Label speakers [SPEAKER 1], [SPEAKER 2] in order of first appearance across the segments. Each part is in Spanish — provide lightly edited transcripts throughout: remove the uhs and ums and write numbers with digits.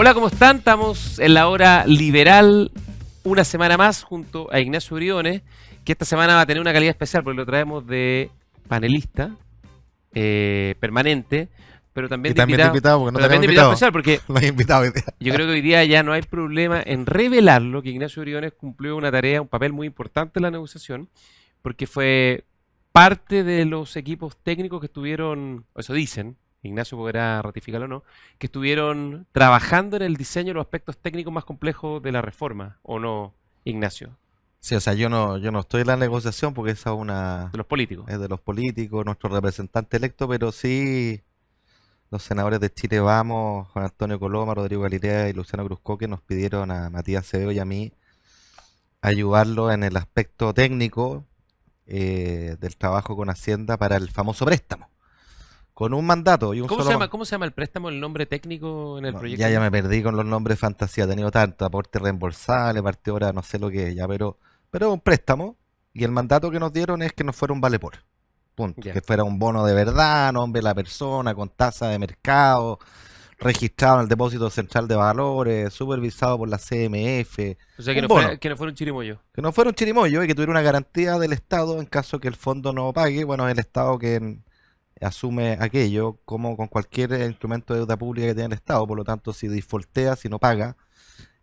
[SPEAKER 1] Hola, ¿cómo están? Estamos en la hora liberal, una semana más, junto a Ignacio Briones, que esta semana va a tener una calidad especial porque lo traemos de panelista permanente, pero también
[SPEAKER 2] Y
[SPEAKER 1] de
[SPEAKER 2] también de
[SPEAKER 1] invitado,
[SPEAKER 2] invitado, porque no
[SPEAKER 1] pero también
[SPEAKER 2] tenemos
[SPEAKER 1] de invitado
[SPEAKER 2] invitado.
[SPEAKER 1] especial, porque
[SPEAKER 2] No hay invitado hoy día.
[SPEAKER 1] yo creo que hoy día ya no hay problema en revelarlo, que Ignacio Briones cumplió una tarea, un papel muy importante en la negociación, porque fue parte de los equipos técnicos que estuvieron, o eso dicen, Ignacio podrá ratificarlo o no, que estuvieron trabajando en el diseño de los aspectos técnicos más complejos de la reforma, ¿o no, Ignacio?
[SPEAKER 2] Sí, o sea, yo no estoy en la negociación porque esa
[SPEAKER 1] De los políticos.
[SPEAKER 2] es de los políticos, nuestro representante electo, pero sí los senadores de Chile Vamos, Juan Antonio Coloma, Rodrigo Galilea y Luciano Cruzcoque nos pidieron a Matías Cebeo y a mí ayudarlo en el aspecto técnico del trabajo con Hacienda para el famoso préstamo, con un mandato y un
[SPEAKER 1] ¿Cómo se
[SPEAKER 2] solo
[SPEAKER 1] llama, cómo se llama el préstamo, el nombre técnico en el
[SPEAKER 2] no,
[SPEAKER 1] proyecto?
[SPEAKER 2] ya me perdí con los nombres de fantasía, he tenido tanto, aporte reembolsable, parte ahora no sé lo que es, ya, pero es un préstamo y el mandato que nos dieron es que no fuera un vale por, punto,
[SPEAKER 1] Ya.
[SPEAKER 2] que fuera un bono de verdad, nombre de la persona, con tasa de mercado, registrado en el Depósito Central de Valores, supervisado por la CMF,
[SPEAKER 1] O sea,
[SPEAKER 2] un bono,
[SPEAKER 1] que no fuera un chirimoyo.
[SPEAKER 2] que no fuera un chirimoyo y que tuviera una garantía del Estado en caso que el fondo no pague, bueno, es el Estado que asume aquello como con cualquier instrumento de deuda pública que tiene el Estado, por lo tanto, si defaultea, si no paga,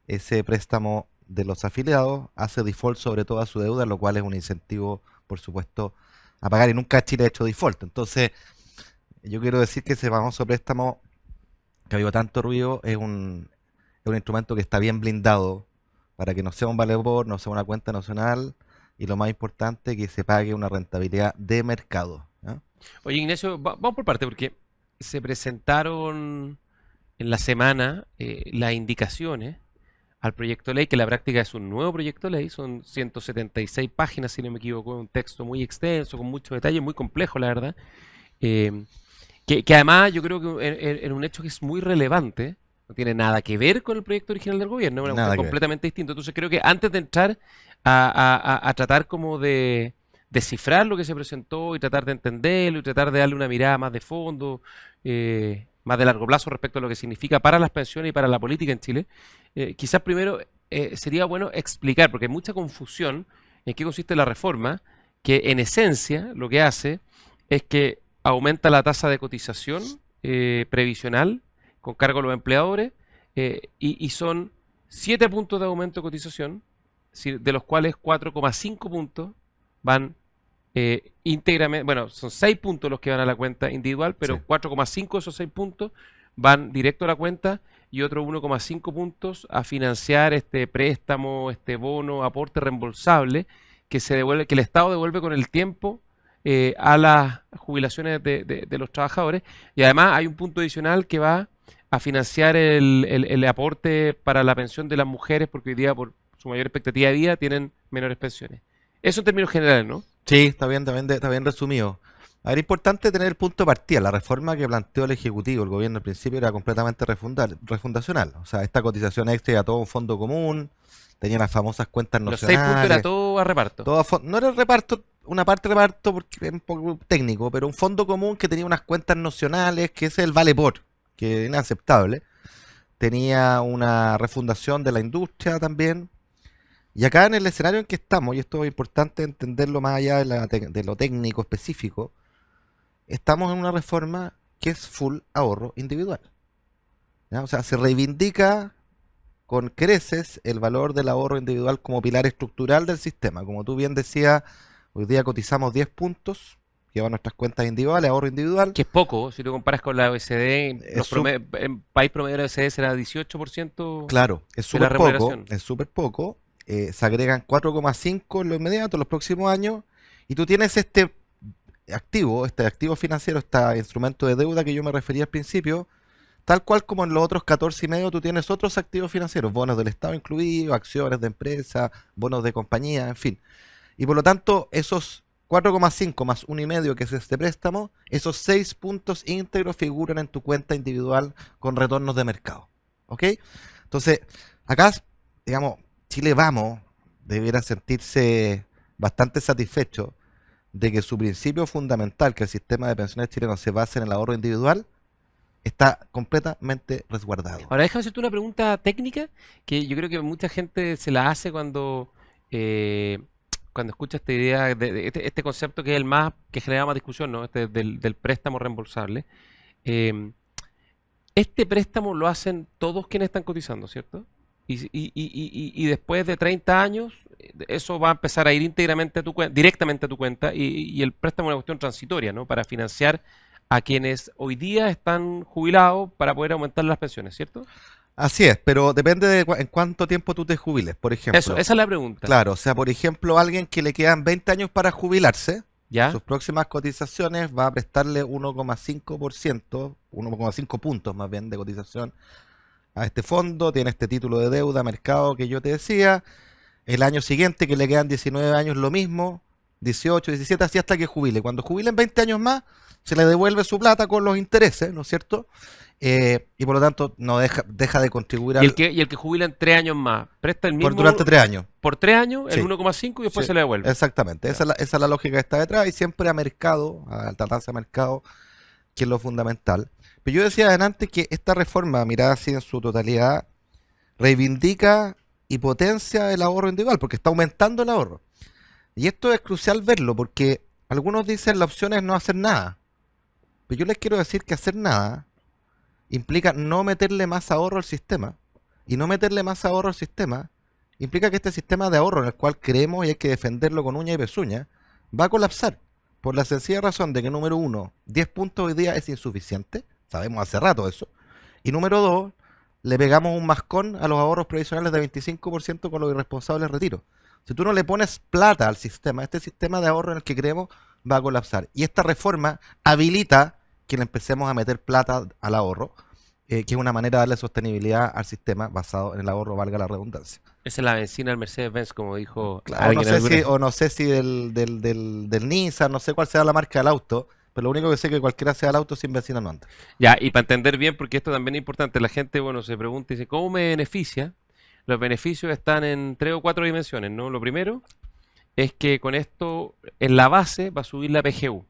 [SPEAKER 2] ese préstamo de los afiliados hace default sobre toda su deuda, lo cual es un incentivo, por supuesto, a pagar y nunca Chile ha hecho default. Entonces, yo quiero decir que ese famoso préstamo que ha habido tanto ruido es un instrumento que está bien blindado para que no sea un vale por, no sea una cuenta nacional y lo más importante, que se pague una rentabilidad de mercado. ¿Ya?
[SPEAKER 1] Oye, Ignacio, vamos por parte, porque se presentaron en la semana las indicaciones al proyecto de ley, que en la práctica es un nuevo proyecto de ley, son 176 páginas, si no me equivoco, un texto muy extenso, con muchos detalles, muy complejo, la verdad. eh, que además yo creo que en un hecho que es muy relevante, no tiene nada que ver con el proyecto original del gobierno, es una cuestión
[SPEAKER 2] Nada que ver.
[SPEAKER 1] completamente distinta. Entonces creo que antes de entrar a tratar como de descifrar lo que se presentó y tratar de entenderlo y tratar de darle una mirada más de fondo, más de largo plazo respecto a lo que significa para las pensiones y para la política en Chile, quizás primero sería bueno explicar, porque hay mucha confusión en qué consiste la reforma, que en esencia lo que hace es que aumenta la tasa de cotización previsional con cargo a los empleadores y son 7 puntos de aumento de cotización, de los cuales 4,5 puntos van íntegramente, bueno, son 6 puntos los que van a la cuenta individual,
[SPEAKER 2] Sí.
[SPEAKER 1] pero 4,5 de esos 6 puntos van directo a la cuenta y otros 1,5 puntos a financiar este préstamo, este bono, aporte reembolsable que se devuelve, que el Estado devuelve con el tiempo a las jubilaciones de los trabajadores. Y además hay un punto adicional que va a financiar el aporte para la pensión de las mujeres, porque hoy día, por su mayor expectativa de vida, tienen menores pensiones. Eso en términos generales, ¿no?
[SPEAKER 2] Sí, está bien resumido. A ver, importante tener el punto de partida. La reforma que planteó el Ejecutivo, el gobierno al principio, era completamente refundacional. O sea, esta cotización extra era todo un fondo común, tenía las famosas cuentas
[SPEAKER 1] Los 6 puntos era
[SPEAKER 2] nacionales,
[SPEAKER 1] todo a reparto.
[SPEAKER 2] no era el reparto, una parte de reparto porque es un poco técnico, pero un fondo común que tenía unas cuentas nacionales, que ese es el vale por, que es inaceptable. Tenía una refundación de la industria también. Y acá en el escenario en que estamos, y esto es importante entenderlo más allá de lo técnico específico, estamos en una reforma que es full ahorro individual. ¿Ya? O sea, se reivindica con creces el valor del ahorro individual como pilar estructural del sistema. Como tú bien decías, hoy día cotizamos 10 puntos, que van a nuestras cuentas individuales, ahorro individual.
[SPEAKER 1] Que es poco, si tú comparas con la OECD,
[SPEAKER 2] Es sub-
[SPEAKER 1] en país promedio de la OECD será 18%
[SPEAKER 2] claro, es
[SPEAKER 1] de la
[SPEAKER 2] súper poco,
[SPEAKER 1] remuneración.
[SPEAKER 2] es súper poco. Se agregan 4,5 en lo inmediato, en los próximos años, y tú tienes este activo financiero, este instrumento de deuda que yo me refería al principio, tal cual como en los otros 14 y medio, tú tienes otros activos financieros, bonos del Estado incluidos, acciones de empresa, bonos de compañía, en fin. Y por lo tanto, esos 4,5 más 1,5 que es este préstamo, esos 6 puntos íntegros figuran en tu cuenta individual con retornos de mercado. ¿Ok? Entonces, acá, digamos, Chile Vamos debiera sentirse bastante satisfecho de que su principio fundamental, que el sistema de pensiones chileno se base en el ahorro individual, está completamente resguardado.
[SPEAKER 1] Ahora déjame hacerte una pregunta técnica que yo creo que mucha gente se la hace eh, cuando escucha esta idea de este concepto que es el más que genera más discusión, ¿no? Este del préstamo reembolsable. Em, Este préstamo lo hacen todos quienes están cotizando, ¿cierto? Y después de 30 años, eso va a empezar a ir íntegramente a tu directamente a tu cuenta y el préstamo es una cuestión transitoria, ¿no? Para financiar a quienes hoy día están jubilados para poder aumentar las pensiones, ¿cierto?
[SPEAKER 2] Así es, pero depende de en cuánto tiempo tú te jubiles, por
[SPEAKER 1] Eso,
[SPEAKER 2] ejemplo.
[SPEAKER 1] esa es la pregunta.
[SPEAKER 2] Claro, o sea, por ejemplo, alguien que le quedan 20 años para jubilarse,
[SPEAKER 1] ¿Ya?
[SPEAKER 2] sus próximas cotizaciones va a prestarle 1,5%, 1,5 puntos más bien de cotización a este fondo, tiene este título de deuda, mercado que yo te decía. El año siguiente, que le quedan 19 años, lo mismo, 18, 17, así hasta que jubile. Cuando jubilen 20 años más, se le devuelve su plata con los intereses, ¿no es cierto? Y por lo tanto no deja de contribuir
[SPEAKER 1] Y el que jubila en 3 años más, presta el mismo
[SPEAKER 2] durante 3 años.
[SPEAKER 1] por 3 años, el
[SPEAKER 2] Sí,
[SPEAKER 1] 1,5 y después
[SPEAKER 2] sí,
[SPEAKER 1] se le devuelve.
[SPEAKER 2] exactamente.
[SPEAKER 1] Ya.
[SPEAKER 2] Esa es la lógica que está detrás y siempre a mercado, a alta tasa de mercado, que es lo fundamental. Pero yo decía adelante que esta reforma, mirada así en su totalidad, reivindica y potencia el ahorro individual, porque está aumentando el ahorro. Y esto es crucial verlo, porque algunos dicen la opción es no hacer nada. Pero yo les quiero decir que hacer nada implica no meterle más ahorro al sistema. Y no meterle más ahorro al sistema implica que este sistema de ahorro en el cual creemos y hay que defenderlo con uña y pezuña, va a colapsar. Por la sencilla razón de que, número uno, 10 puntos hoy día es insuficiente. Sabemos hace rato eso. Y número dos, le pegamos un mascón a los ahorros previsionales de 25% con los irresponsables retiros. Si tú no le pones plata al sistema, este sistema de ahorro en el que creemos va a colapsar. Y esta reforma habilita que le empecemos a meter plata al ahorro, que es una manera de darle sostenibilidad al sistema basado en el ahorro, valga la redundancia.
[SPEAKER 1] Esa es la benzina del Mercedes-Benz, como dijo
[SPEAKER 2] Claro,
[SPEAKER 1] alguien alguna vez.
[SPEAKER 2] o no sé si del Nissan, no sé cuál sea la marca del auto, pero lo único que sé es que cualquiera sea el auto sin benzina no anda.
[SPEAKER 1] Ya, y para entender bien, porque esto también es importante, la gente, bueno, se pregunta y dice, ¿cómo me beneficia? Los beneficios están en 3 o 4 dimensiones, ¿no? Lo primero es que con esto, en la base, va a subir la PGU.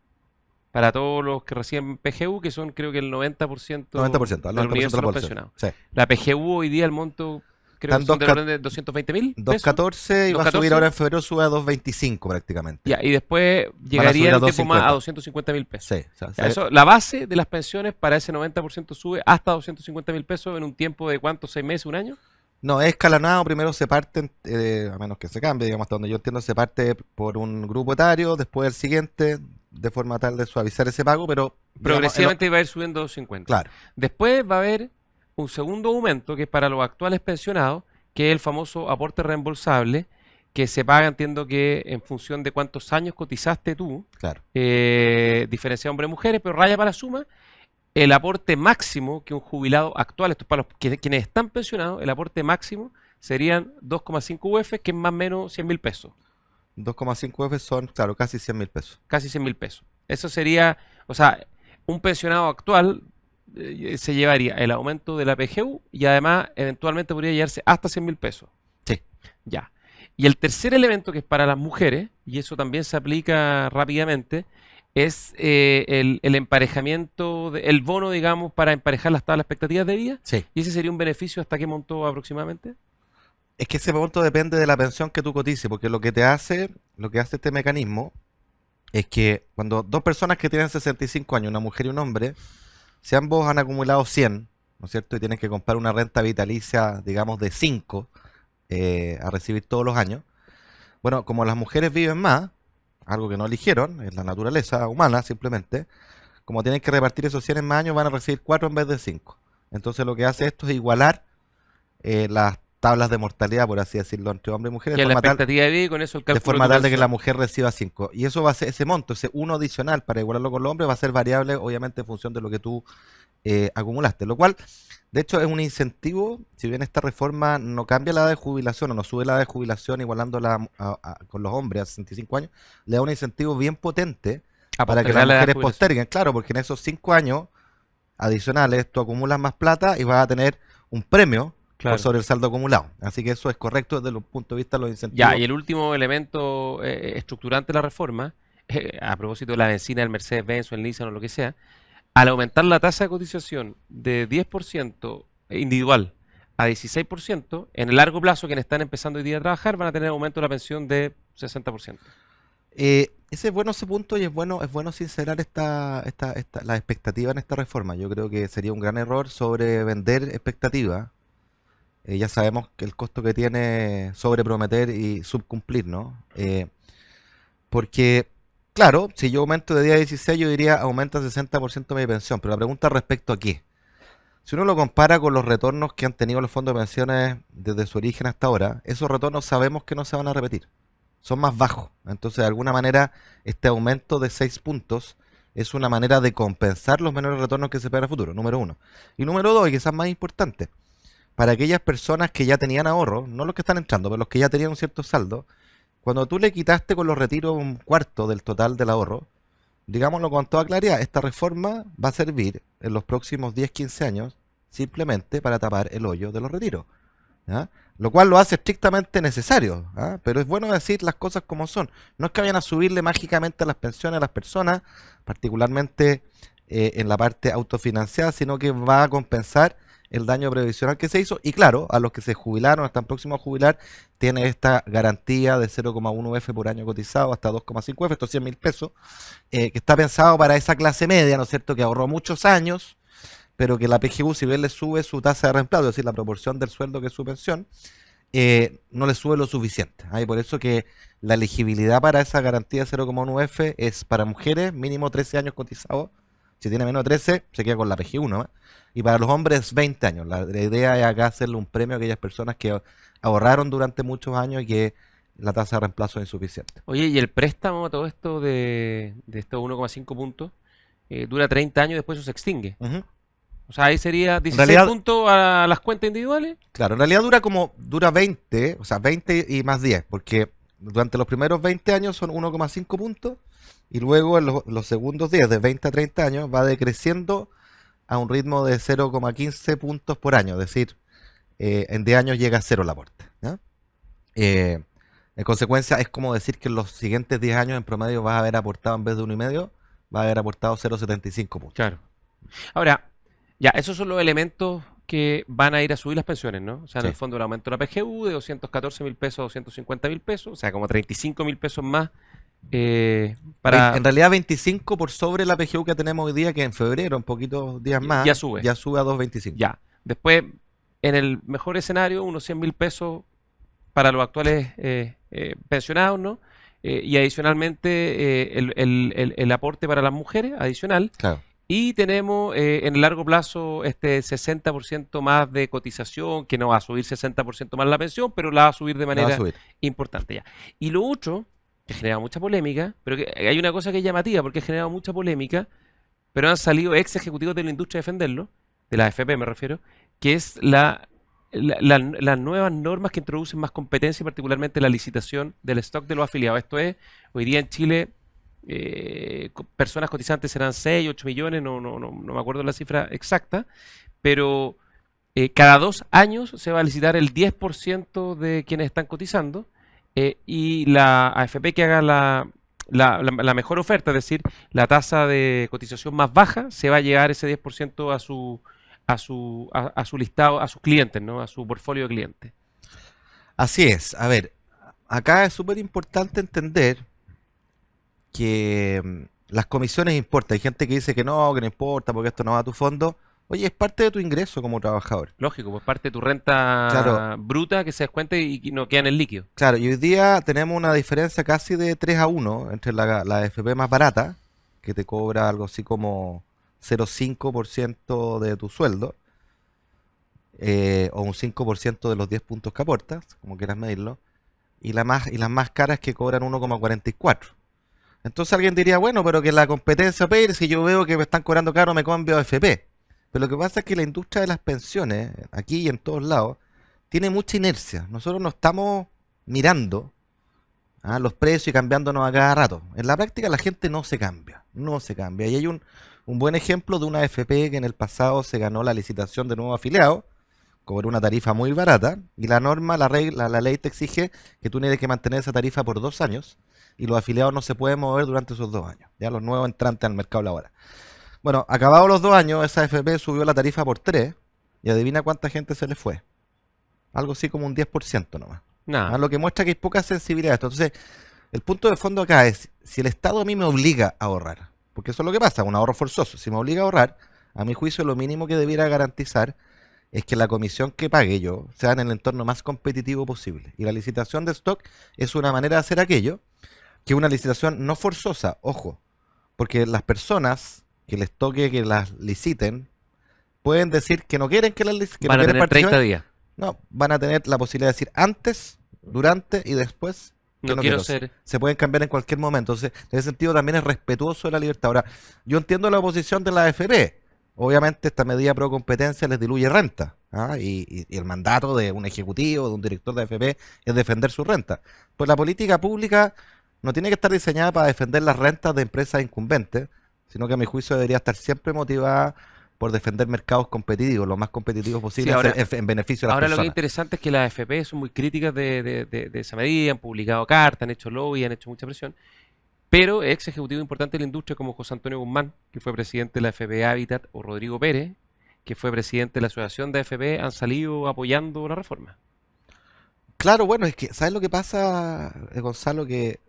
[SPEAKER 1] Para todos los que reciben PGU, que son creo que el 90%
[SPEAKER 2] 90%, al
[SPEAKER 1] del
[SPEAKER 2] 90%
[SPEAKER 1] universo
[SPEAKER 2] de
[SPEAKER 1] de
[SPEAKER 2] la
[SPEAKER 1] los
[SPEAKER 2] población.
[SPEAKER 1] pensionados.
[SPEAKER 2] Sí.
[SPEAKER 1] La PGU hoy día, el monto, creo que
[SPEAKER 2] Están
[SPEAKER 1] son del orden de 220.000 pesos.
[SPEAKER 2] 2.14 y va a subir
[SPEAKER 1] 2.14.
[SPEAKER 2] ahora en febrero, sube a 2.25 prácticamente.
[SPEAKER 1] Ya, y después
[SPEAKER 2] Van a subir
[SPEAKER 1] llegaría en
[SPEAKER 2] a
[SPEAKER 1] un tiempo más a
[SPEAKER 2] 2.50.
[SPEAKER 1] 250.000 pesos.
[SPEAKER 2] Sí, o sea,
[SPEAKER 1] Ya, eso, la base de las pensiones para ese 90% sube hasta 250.000 pesos en un tiempo de ¿cuánto? ¿6 meses? ¿Un año?
[SPEAKER 2] no, es escalonado, primero se parte, a menos que se cambie, digamos, hasta donde yo entiendo, se parte por un grupo etario, después el siguiente, de forma tal de suavizar ese pago, pero, digamos,
[SPEAKER 1] Progresivamente va a ir subiendo a 250.
[SPEAKER 2] claro,
[SPEAKER 1] Después va a haber un segundo aumento que es para los actuales pensionados, que es el famoso aporte reembolsable, que se paga, entiendo que en función de cuántos años cotizaste tú,
[SPEAKER 2] claro.
[SPEAKER 1] diferencia hombres-mujeres, pero raya para la suma, el aporte máximo que un jubilado actual, esto es para quienes están pensionados, el aporte máximo serían 2,5 UF, que es más o menos 100.000 pesos,
[SPEAKER 2] 2,5 F son, claro, casi 100.000 pesos.
[SPEAKER 1] casi 100.000 pesos. Eso sería, o sea, un pensionado actual se llevaría el aumento de la PGU y además eventualmente podría llevarse hasta 100.000 pesos.
[SPEAKER 2] Sí,
[SPEAKER 1] Ya. Y el tercer elemento que es para las mujeres, y eso también se aplica rápidamente, es el emparejamiento, el bono, digamos, para emparejar las tablas expectativas de vida.
[SPEAKER 2] sí.
[SPEAKER 1] ¿Y ese sería un beneficio hasta qué monto aproximadamente?
[SPEAKER 2] Es que ese monto depende de la pensión que tú cotices, porque lo que hace este mecanismo es que cuando dos personas que tienen 65 años, una mujer y un hombre, si ambos han acumulado 100, ¿no es cierto? Y tienen que comprar una renta vitalicia, digamos, de 5 a recibir todos los años. Bueno, como las mujeres viven más, algo que no eligieron, es la naturaleza humana simplemente, como tienen que repartir esos 100 en más años, van a recibir 4 en vez de 5. Entonces lo que hace esto es igualar las tablas de mortalidad, por así decirlo, entre hombres y mujeres,
[SPEAKER 1] Que es la expectativa de vida y con eso el
[SPEAKER 2] de
[SPEAKER 1] cálculo
[SPEAKER 2] forma
[SPEAKER 1] de tu
[SPEAKER 2] tal de que la
[SPEAKER 1] pensión.
[SPEAKER 2] mujer reciba 5. Y eso va a ser, ese monto, ese uno adicional para igualarlo con los hombres, va a ser variable, obviamente, en función de lo que tú acumulaste. Lo cual, de hecho, es un incentivo, si bien esta reforma no cambia la edad de jubilación o no sube la edad de jubilación igualándola con los hombres a 65 años, le da un incentivo bien potente
[SPEAKER 1] A
[SPEAKER 2] para que
[SPEAKER 1] postergar
[SPEAKER 2] las
[SPEAKER 1] la edad de
[SPEAKER 2] mujeres
[SPEAKER 1] jubilación.
[SPEAKER 2] posterguen. Claro, porque en esos 5 años adicionales tú acumulas más plata y vas a tener un premio por
[SPEAKER 1] Claro.
[SPEAKER 2] sobre el saldo acumulado. Así que eso es correcto desde el punto de vista de los
[SPEAKER 1] Ya,
[SPEAKER 2] incentivos.
[SPEAKER 1] y el último elemento estructurante de la reforma, a propósito de la benzina del Mercedes-Benz o el Nissan o lo que sea, al aumentar la tasa de cotización de 10% individual a 16%, en el largo plazo, quienes están empezando hoy día a trabajar van a tener aumento de la pensión de 60%.
[SPEAKER 2] Ese es bueno ese punto y es bueno sincerar la expectativa en esta reforma. Yo creo que sería un gran error sobre vender expectativas. Ya sabemos que el costo que tiene sobreprometer y subcumplir, ¿no? Porque, claro, si yo aumento de día 16, yo diría aumenta 60% mi pensión, pero la pregunta respecto a qué. Si uno lo compara con los retornos que han tenido los fondos de pensiones desde su origen hasta ahora, esos retornos sabemos que no se van a repetir, son más bajos. Entonces, de alguna manera, este aumento de 6 puntos es una manera de compensar los menores retornos que se esperan a futuro, número uno. Y número dos, y quizás más importante, para aquellas personas que ya tenían ahorro, no los que están entrando, pero los que ya tenían un cierto saldo, cuando tú le quitaste con los retiros un cuarto del total del ahorro, digámoslo con toda claridad, esta reforma va a servir en los próximos 10, 15 años simplemente para tapar el hoyo de los retiros. ¿Ya? Lo cual lo hace estrictamente necesario, ¿ah? Pero es bueno decir las cosas como son. No es que vayan a subirle mágicamente las pensiones a las personas, particularmente en la parte autofinanciada, sino que va a compensar el daño previsional que se hizo. Y claro, a los que se jubilaron, están próximos a jubilar, tiene esta garantía de 0,1 F por año cotizado hasta 2,5 F, estos 100.000 pesos, que está pensado para esa clase media, ¿no es cierto?, que ahorró muchos años, pero que la PGU, si bien le sube su tasa de reemplazo, es decir, la proporción del sueldo que es su pensión, no le sube lo suficiente. Y por eso que la elegibilidad para esa garantía de 0,1 F es para mujeres mínimo 13 años cotizados. Si tiene menos de 13, se queda con la PGU, ¿no? Y para los hombres 20 años. La idea es acá hacerle un premio a aquellas personas que ahorraron durante muchos años y que la tasa de reemplazo es insuficiente.
[SPEAKER 1] Oye, y el préstamo, todo esto de estos 1,5 puntos, dura 30 años y después eso se extingue.
[SPEAKER 2] Ujú.
[SPEAKER 1] O sea, ahí sería
[SPEAKER 2] En
[SPEAKER 1] 16
[SPEAKER 2] realidad,
[SPEAKER 1] puntos a las cuentas individuales.
[SPEAKER 2] claro, en realidad dura 20, o sea, 20 y más 10, porque durante los primeros 20 años son 1,5 puntos y luego en los segundos 10, de 20 a 30 años, va decreciendo a un ritmo de 0,15 puntos por año, es decir, en 10 años llega a cero el aporte, ¿ya? Eh, en consecuencia, es como decir que en los siguientes 10 años en promedio vas a haber aportado en vez de 1,5, vas a haber aportado 0,75 puntos.
[SPEAKER 1] Claro. Ahora, ya, esos son los elementos que van a ir a subir las pensiones, ¿no? O sea, en el
[SPEAKER 2] Sí.
[SPEAKER 1] fondo el aumento de la PGU de 214.000 pesos a 250.000 pesos, o sea, como 35.000 pesos más para...
[SPEAKER 2] En realidad 25 por sobre la PGU que tenemos hoy día, que en febrero, en poquitos días más,
[SPEAKER 1] Ya sube.
[SPEAKER 2] ya sube a 2,25.
[SPEAKER 1] Ya. Después, en el mejor escenario, unos 100.000 pesos para los actuales pensionados, ¿no? Y adicionalmente el aporte para las mujeres, adicional.
[SPEAKER 2] Claro,
[SPEAKER 1] Y tenemos en el largo plazo este 60% más de cotización, que no va a subir 60% más la pensión, pero la va a subir de
[SPEAKER 2] la va a
[SPEAKER 1] manera
[SPEAKER 2] subir.
[SPEAKER 1] importante ya. Y lo otro, que genera mucha polémica, pero que hay una cosa que es llamativa, porque ha generado mucha polémica, pero han salido ex ejecutivos de la industria a defenderlo, de la AFP me refiero, que es las nuevas normas que introducen más competencia, y particularmente la licitación del stock de los afiliados. Esto es, hoy día en Chile personas cotizantes serán 6, 8 millones, no me acuerdo la cifra exacta, pero cada 2 años se va a licitar el 10% de quienes están cotizando y la AFP que haga la mejor oferta, es decir, la tasa de cotización más baja, se va a llevar ese 10% a su listado, a sus clientes, ¿no? A su portfolio de clientes.
[SPEAKER 2] Así es. A ver, acá es súper importante entender que las comisiones importan. Hay gente que dice que no importa porque esto no va a tu fondo. Oye, es parte de tu ingreso como trabajador.
[SPEAKER 1] Lógico, pues parte de tu
[SPEAKER 2] Claro,
[SPEAKER 1] renta bruta que se descuenta y no queda en el líquido.
[SPEAKER 2] claro. Y hoy día tenemos una diferencia casi de 3-1 entre la AFP más barata, que te cobra algo así como 0,5% de tu sueldo, o un 5% de los 10 puntos que aportas, como quieras medirlo, y las más caras que cobran 1,44. Entonces alguien diría, bueno, pero que la competencia, pero si yo veo que me están cobrando caro, me cambio a AFP. Pero lo que pasa es que la industria de las pensiones, aquí y en todos lados, tiene mucha inercia. Nosotros no estamos mirando los precios y cambiándonos a cada rato. En la práctica la gente no se cambia, no se cambia. Y hay un buen ejemplo de una AFP que en el pasado se ganó la licitación de nuevos afiliados, cobró una tarifa muy barata, y la norma, la ley te exige que tú tienes que mantener esa tarifa por 2 años, y los afiliados no se pueden mover durante esos 2 años, ya los nuevos entrantes al mercado laboral. Bueno, acabados los 2 años, esa AFP subió la tarifa por 3 y adivina cuánta gente se le fue. Algo así como un 10% nomás.
[SPEAKER 1] Nada.
[SPEAKER 2] Lo que muestra que hay poca sensibilidad a esto. Entonces, el punto de fondo acá es, si el Estado a mí me obliga a ahorrar, porque eso es lo que pasa, un ahorro forzoso, si me obliga a ahorrar, a mi juicio lo mínimo que debiera garantizar es que la comisión que pague yo sea en el entorno más competitivo posible. Y la licitación de stock es una manera de hacer aquello, que es una licitación no forzosa, ojo, porque las personas que les toque que las liciten pueden decir que no quieren que las liciten, que
[SPEAKER 1] Van
[SPEAKER 2] no
[SPEAKER 1] a
[SPEAKER 2] quieren
[SPEAKER 1] tener 30
[SPEAKER 2] participar.
[SPEAKER 1] días.
[SPEAKER 2] No, van a tener la posibilidad de decir antes, durante y después que
[SPEAKER 1] No
[SPEAKER 2] no
[SPEAKER 1] quiero
[SPEAKER 2] quiero.
[SPEAKER 1] ser.
[SPEAKER 2] Se pueden cambiar en cualquier momento. Entonces, en ese sentido también es respetuoso de la libertad. Ahora, yo entiendo la oposición de la AFP. Obviamente esta medida pro competencia les diluye renta. ¿Ah? Y el mandato de un ejecutivo, de un director de AFP, es defender su renta. Pues la política pública no tiene que estar diseñada para defender las rentas de empresas incumbentes, sino que a mi juicio debería estar siempre motivada por defender mercados competitivos, lo más competitivos posible,
[SPEAKER 1] Sí, ahora-
[SPEAKER 2] en beneficio de las
[SPEAKER 1] Ahora lo que es
[SPEAKER 2] personas.
[SPEAKER 1] interesante es que las AFP son muy críticas de esa medida, han publicado cartas, han hecho lobby, han hecho mucha presión, pero ex ejecutivos importantes de la industria como José Antonio Guzmán, que fue presidente de la AFP Habitat, o Rodrigo Pérez, que fue presidente de la Asociación de AFP, han salido apoyando la reforma.
[SPEAKER 2] Claro, bueno, es que, ¿sabes lo que pasa, Gonzalo? Que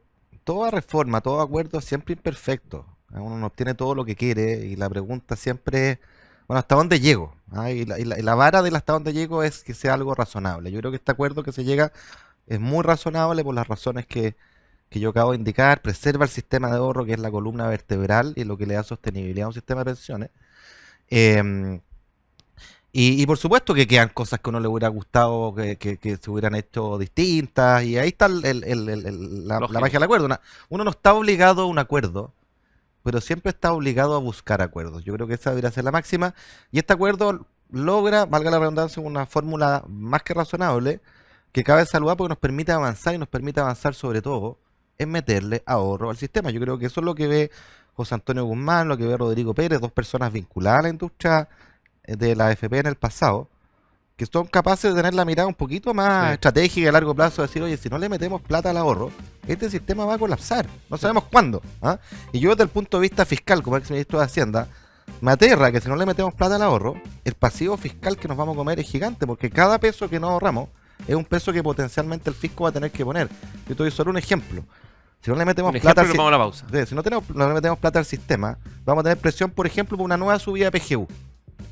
[SPEAKER 2] toda reforma, todo acuerdo es siempre imperfecto. Uno no obtiene todo lo que quiere y la pregunta siempre es, bueno, ¿hasta dónde llego? Y la vara del hasta dónde llego es que sea algo razonable. Yo creo que este acuerdo que se llega es muy razonable por las razones que yo acabo de indicar. Preserva el sistema de ahorro, que es la columna vertebral y lo que le da sostenibilidad a un sistema de pensiones. Em, y por supuesto que quedan cosas que a uno le hubiera gustado que se hubieran hecho distintas, y ahí está la
[SPEAKER 1] Lógico.
[SPEAKER 2] magia del acuerdo. Uno no está obligado a un acuerdo, pero siempre está obligado a buscar acuerdos. Yo creo que esa debería ser la máxima, y este acuerdo logra, valga la redundancia, una fórmula más que razonable, que cabe saludar porque nos permite avanzar, y nos permite avanzar sobre todo en meterle ahorro al sistema. Yo creo que eso es lo que ve José Antonio Guzmán, lo que ve Rodrigo Pérez, dos personas vinculadas a la industria de la AFP en el pasado, que son capaces de tener la mirada un poquito más
[SPEAKER 1] Sí.
[SPEAKER 2] estratégica a largo plazo, de decir, oye, si no le metemos plata al ahorro, este sistema va a colapsar, no sabemos cuándo. ¿Ah? Y yo desde el punto de vista fiscal, como ex ministro de Hacienda, me aterra que si no le metemos plata al ahorro, el pasivo fiscal que nos vamos a comer es gigante, porque cada peso que no ahorramos es un peso que potencialmente el fisco va a tener que poner. Yo te doy solo un ejemplo. Si no le metemos
[SPEAKER 1] Un
[SPEAKER 2] plata
[SPEAKER 1] ejemplo y nos vamos a la pausa.
[SPEAKER 2] sí, si no le metemos plata al sistema, vamos a tener presión, por ejemplo, por una nueva subida de PGU.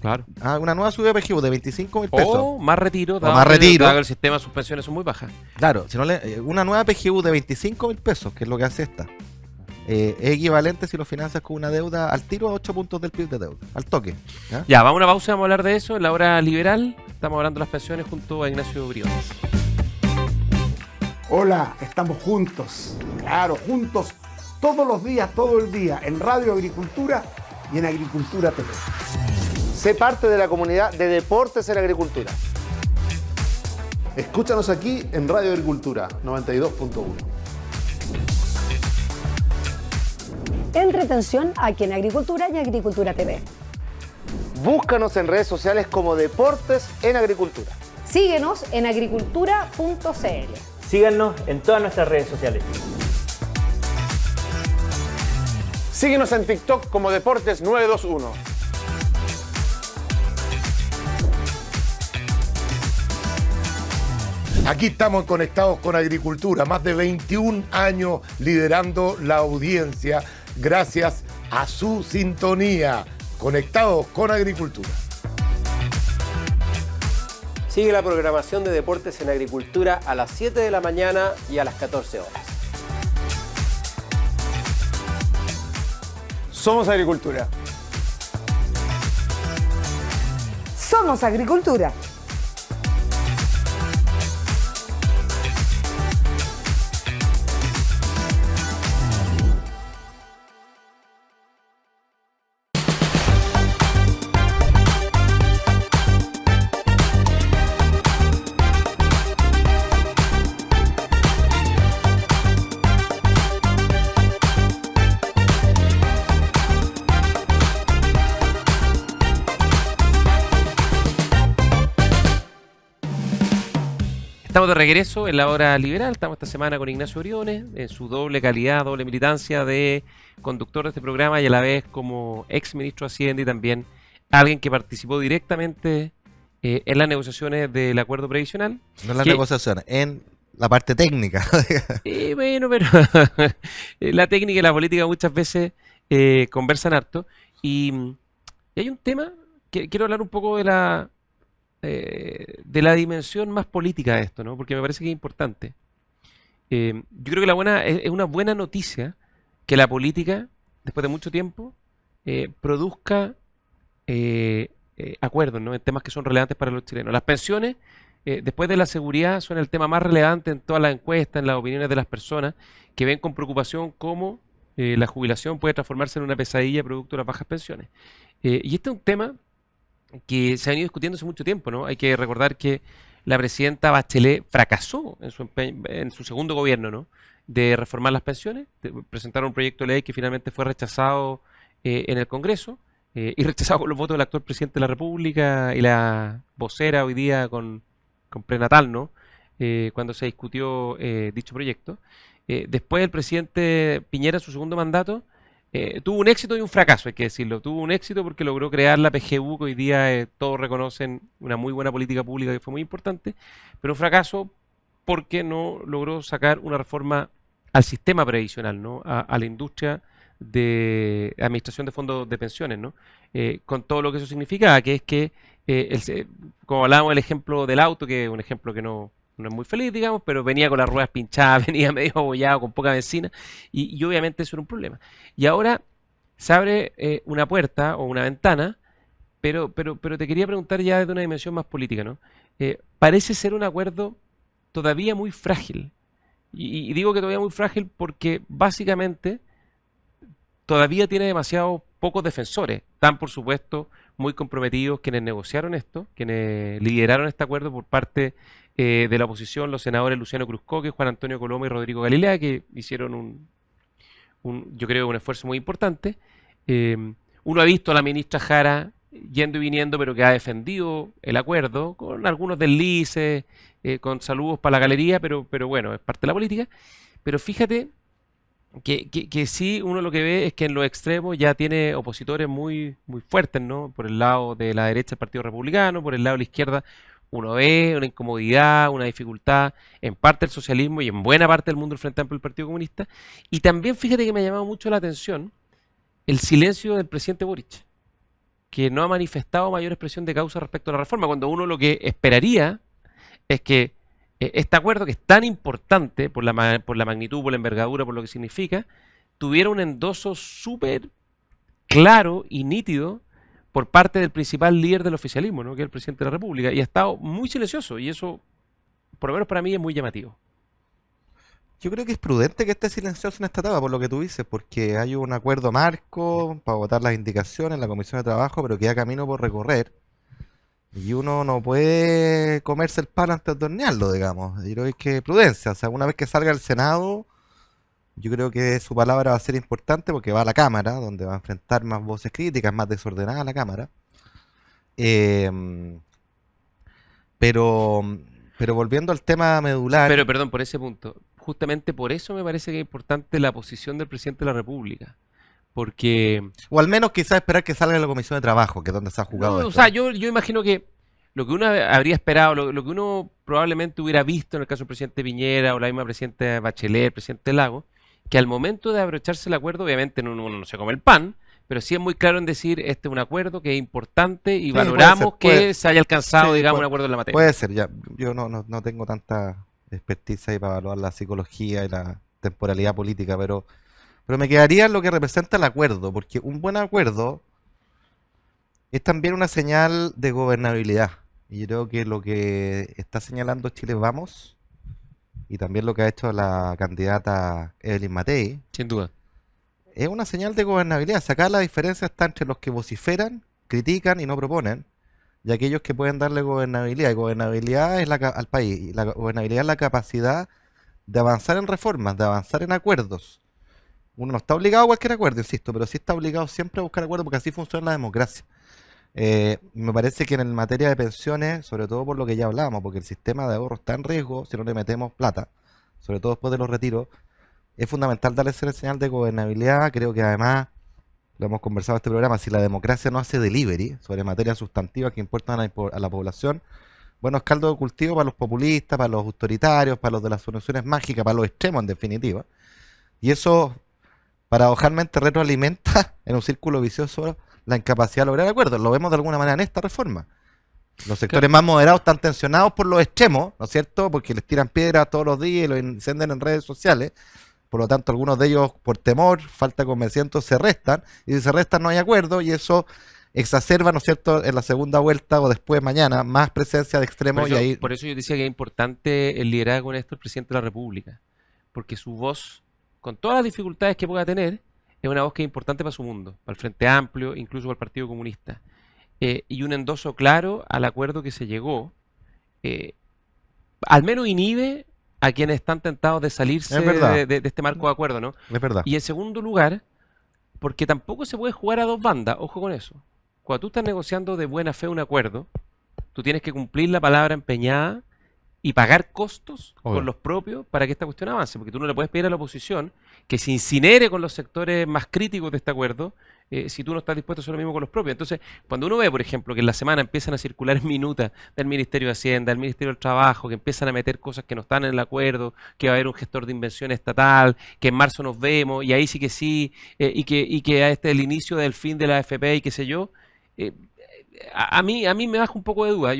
[SPEAKER 1] Claro.
[SPEAKER 2] Una nueva subida de PGU de 25.000 pesos.
[SPEAKER 1] O más retiro,
[SPEAKER 2] más retiro.
[SPEAKER 1] dado que el sistema de suspensiones son muy bajas.
[SPEAKER 2] Claro, si no una nueva PGU de 25.000 pesos, que es lo que hace esta, es equivalente si lo financias con una deuda al tiro a 8 puntos del PIB de deuda, al toque. ¿Ya?
[SPEAKER 1] Ya, vamos a una pausa, vamos a hablar de eso en la hora liberal. Estamos hablando de las pensiones junto a Ignacio Briones.
[SPEAKER 3] Hola, estamos juntos, claro, juntos todos los días, todo el día, en Radio Agricultura y en Agricultura TV.
[SPEAKER 4] Sé parte de la comunidad de Deportes en Agricultura.
[SPEAKER 5] Escúchanos aquí en Radio Agricultura 92.1.
[SPEAKER 6] Entretención aquí en Agricultura y Agricultura TV.
[SPEAKER 4] Búscanos en redes sociales como Deportes en Agricultura.
[SPEAKER 6] Síguenos en agricultura.cl.
[SPEAKER 7] Síganos en todas nuestras redes sociales.
[SPEAKER 4] Síguenos en TikTok como Deportes 921.
[SPEAKER 8] Aquí estamos conectados con Agricultura, más de 21 años liderando la audiencia gracias a su sintonía. Conectados con Agricultura.
[SPEAKER 7] Sigue la programación de Deportes en Agricultura a las 7 de la mañana y a las 14 horas.
[SPEAKER 4] Somos Agricultura.
[SPEAKER 6] Somos Agricultura.
[SPEAKER 1] Estamos de regreso en la hora liberal. Estamos esta semana con Ignacio Briones, en su doble calidad, doble militancia de conductor de este programa y a la vez como ex ministro de Hacienda y también alguien que participó directamente en las negociaciones del acuerdo previsional.
[SPEAKER 2] No en las negociaciones, en la parte técnica.
[SPEAKER 1] Bueno, pero la técnica y la política muchas veces conversan harto. Y hay un tema que quiero hablar un poco de la dimensión más política de esto, ¿no? Porque me parece que es importante. Yo creo que es una buena noticia que la política, después de mucho tiempo, produzca acuerdos, ¿no? En temas que son relevantes para los chilenos. Las pensiones, después de la seguridad, son el tema más relevante en todas las encuestas, en las opiniones de las personas, que ven con preocupación cómo la jubilación puede transformarse en una pesadilla producto de las bajas pensiones. Y este es un tema que se ha venido discutiendo hace mucho tiempo, ¿no? Hay que recordar que la presidenta Bachelet fracasó en su segundo gobierno, ¿no? De reformar las pensiones. Presentaron un proyecto de ley que finalmente fue rechazado en el Congreso y rechazado con los votos del actual presidente de la República y la vocera hoy día con prenatal, ¿no? Cuando se discutió dicho proyecto. Después el presidente Piñera, en su segundo mandato, tuvo un éxito y un fracaso, hay que decirlo. Tuvo un éxito porque logró crear la PGU, que hoy día todos reconocen una muy buena política pública que fue muy importante, pero un fracaso porque no logró sacar una reforma al sistema previsional, ¿no? A la industria de administración de fondos de pensiones, ¿no? Con todo lo que eso significa, que es que, como hablábamos del ejemplo del auto, que es un ejemplo que no es muy feliz, digamos, pero venía con las ruedas pinchadas, venía medio abollado, con poca benzina, y obviamente eso era un problema. Y ahora se abre una puerta o una ventana, pero te quería preguntar ya desde una dimensión más política, ¿no? Parece ser un acuerdo todavía muy frágil. Y digo que todavía muy frágil porque básicamente todavía tiene demasiados pocos defensores. Están, por supuesto, muy comprometidos quienes negociaron esto, quienes lideraron este acuerdo por parte de la oposición, los senadores Luciano Cruzcoque, Juan Antonio Coloma y Rodrigo Galilea, que hicieron yo creo, un esfuerzo muy importante. Uno ha visto a la ministra Jara yendo y viniendo, pero que ha defendido el acuerdo, con algunos deslices, con saludos para la galería, pero bueno, es parte de la política. Pero fíjate que sí, uno lo que ve es que en los extremos ya tiene opositores muy, muy fuertes, ¿no? Por el lado de la derecha el Partido Republicano, por el lado de la izquierda uno ve una incomodidad, una dificultad en parte del socialismo y en buena parte del mundo del Frente Amplio del Partido Comunista. Y también fíjate que me ha llamado mucho la atención el silencio del presidente Boric, que no ha manifestado mayor expresión de causa respecto a la reforma, cuando uno lo que esperaría es que este acuerdo, que es tan importante por la magnitud, por la envergadura, por lo que significa, tuviera un endoso súper claro y nítido por parte del principal líder del oficialismo, ¿no? Que es el presidente de la República, y ha estado muy silencioso, y eso, por lo menos para mí, es muy llamativo.
[SPEAKER 2] Yo creo que es prudente que esté silencioso en esta etapa, por lo que tú dices, porque hay un acuerdo marco para votar las indicaciones en la Comisión de Trabajo, pero queda camino por recorrer. Y uno no puede comerse el pan antes de hornearlo, digamos. Yo creo que hay que prudencia. O sea, una vez que salga al Senado, yo creo que su palabra va a ser importante porque va a la Cámara, donde va a enfrentar más voces críticas, más desordenada la Cámara. Pero volviendo al tema medular.
[SPEAKER 1] Pero perdón, por ese punto. Justamente por eso me parece que es importante la posición del presidente de la República. Porque...
[SPEAKER 2] O al menos quizás esperar que salga de la Comisión de Trabajo, que es donde se ha jugado esto.
[SPEAKER 1] O sea, yo imagino que lo que uno habría esperado, lo que uno probablemente hubiera visto en el caso del presidente Piñera o la misma presidenta Bachelet, el presidente Lago, que al momento de abrocharse el acuerdo, obviamente uno no se come el pan, pero sí es muy claro en decir, este es un acuerdo que es importante y
[SPEAKER 2] Sí,
[SPEAKER 1] valoramos
[SPEAKER 2] puede ser,
[SPEAKER 1] que se haya alcanzado,
[SPEAKER 2] sí,
[SPEAKER 1] digamos, un acuerdo en la materia.
[SPEAKER 2] Puede ser, ya. Yo no tengo tanta expertise ahí para evaluar la psicología y la temporalidad política, pero me quedaría en lo que representa el acuerdo, porque un buen acuerdo es también una señal de gobernabilidad. Y yo creo que lo que está señalando Chile Vamos, y también lo que ha hecho la candidata Evelyn Matei,
[SPEAKER 1] Sin duda.
[SPEAKER 2] es una señal de gobernabilidad. Acá la diferencia está entre los que vociferan, critican y no proponen, y aquellos que pueden darle gobernabilidad. Y gobernabilidad es al país, y la gobernabilidad es la capacidad de avanzar en reformas, de avanzar en acuerdos. Uno no está obligado a cualquier acuerdo, insisto, pero sí está obligado siempre a buscar acuerdos porque así funciona la democracia. Me parece que en materia de pensiones, sobre todo por lo que ya hablábamos, porque el sistema de ahorro está en riesgo si no le metemos plata, sobre todo después de los retiros, es fundamental darle esa señal de gobernabilidad. Creo que además, lo hemos conversado en este programa, si la democracia no hace delivery sobre materias sustantivas que importan a la población, bueno, es caldo de cultivo para los populistas, para los autoritarios, para los de las soluciones mágicas, para los extremos en definitiva. Y eso, paradojalmente, retroalimenta en un círculo vicioso la incapacidad de lograr acuerdos. Lo vemos de alguna manera en esta reforma. Los sectores más moderados están tensionados por los extremos, ¿no es cierto? Porque les tiran piedras todos los días y los incendian en redes sociales. Por lo tanto, algunos de ellos, por temor, falta de convencimiento, se restan. Y si se restan, no hay acuerdo. Y eso exacerba, ¿no es cierto?, en la segunda vuelta o después mañana, más presencia de extremos.
[SPEAKER 1] Por eso yo decía que es importante el liderazgo en esto del presidente de la República. Porque su voz, con todas las dificultades que pueda tener, es una voz que es importante para su mundo, para el Frente Amplio, incluso para el Partido Comunista. Y un endoso claro al acuerdo que se llegó, al menos inhibe a quienes están tentados de salirse de este marco de acuerdo, ¿no?
[SPEAKER 2] Es verdad.
[SPEAKER 1] Y en segundo lugar, porque tampoco se puede jugar a dos bandas, ojo con eso. Cuando tú estás negociando de buena fe un acuerdo, tú tienes que cumplir la palabra empeñada y pagar costos con los propios para que esta cuestión avance, porque tú no le puedes pedir a la oposición que se incinere con los sectores más críticos de este acuerdo si tú no estás dispuesto a hacer lo mismo con los propios. Entonces, cuando uno ve, por ejemplo, que en la semana empiezan a circular minutas del Ministerio de Hacienda, del Ministerio del Trabajo, que empiezan a meter cosas que no están en el acuerdo, que va a haber un gestor de inversión estatal, que en marzo nos vemos, y ahí sí, y que este es el inicio del fin de la AFP y qué sé yo, a mí me baja un poco de duda.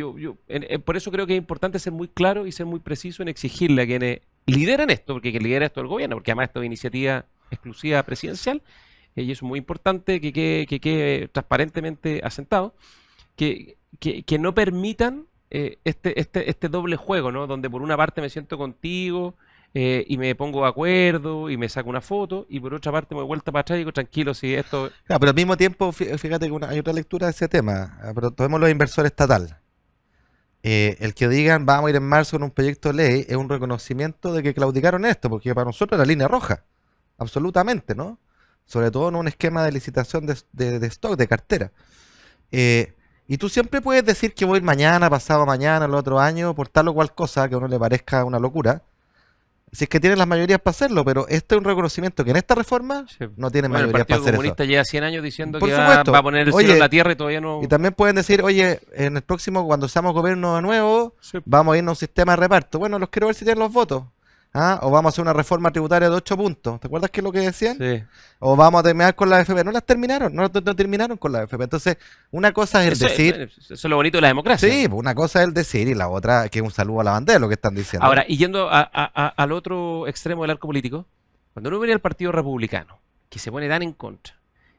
[SPEAKER 1] Por eso creo que es importante ser muy claro y ser muy preciso en exigirle a quienes lideran esto, porque quien lidera esto es el gobierno, porque además esto es iniciativa exclusiva presidencial, y eso es muy importante que quede transparentemente asentado, que no permitan este doble juego, ¿no? Donde por una parte me siento contigo y me pongo de acuerdo y me saco una foto, y por otra parte me doy vuelta para atrás y digo, tranquilo, si esto...
[SPEAKER 2] Claro, pero al mismo tiempo, fíjate que hay otra lectura de ese tema, pero tomemos los inversores estatal. El que digan vamos a ir en marzo con un proyecto de ley es un reconocimiento de que claudicaron esto, porque para nosotros era línea roja, absolutamente, ¿no? Sobre todo en un esquema de licitación de stock, de cartera. Y tú siempre puedes decir que voy a ir mañana, pasado mañana, el otro año, por tal o cual cosa que a uno le parezca una locura, si es que tienen las mayorías para hacerlo, pero este es un reconocimiento que en esta reforma no tienen mayorías para hacer eso.
[SPEAKER 1] El Partido Comunista lleva 100 años diciendo
[SPEAKER 2] Por
[SPEAKER 1] que
[SPEAKER 2] supuesto.
[SPEAKER 1] va a poner el cielo en la tierra y todavía no...
[SPEAKER 2] Y también pueden decir, oye, en el próximo, cuando seamos gobierno de nuevo, vamos a irnos a un sistema de reparto. Bueno, los quiero ver si tienen los votos. O vamos a hacer una reforma tributaria de 8 puntos. ¿Te acuerdas qué es lo que decían?
[SPEAKER 1] Sí.
[SPEAKER 2] O vamos a terminar con la AFP. No las terminaron, no terminaron con la AFP. Entonces, una cosa es el decir...
[SPEAKER 1] Eso es lo bonito de la democracia.
[SPEAKER 2] Sí, pues una cosa es el decir y la otra que es un saludo a la bandera, lo que están diciendo.
[SPEAKER 1] Ahora, y yendo al otro extremo del arco político, cuando uno viene al Partido Republicano, que se pone tan en contra,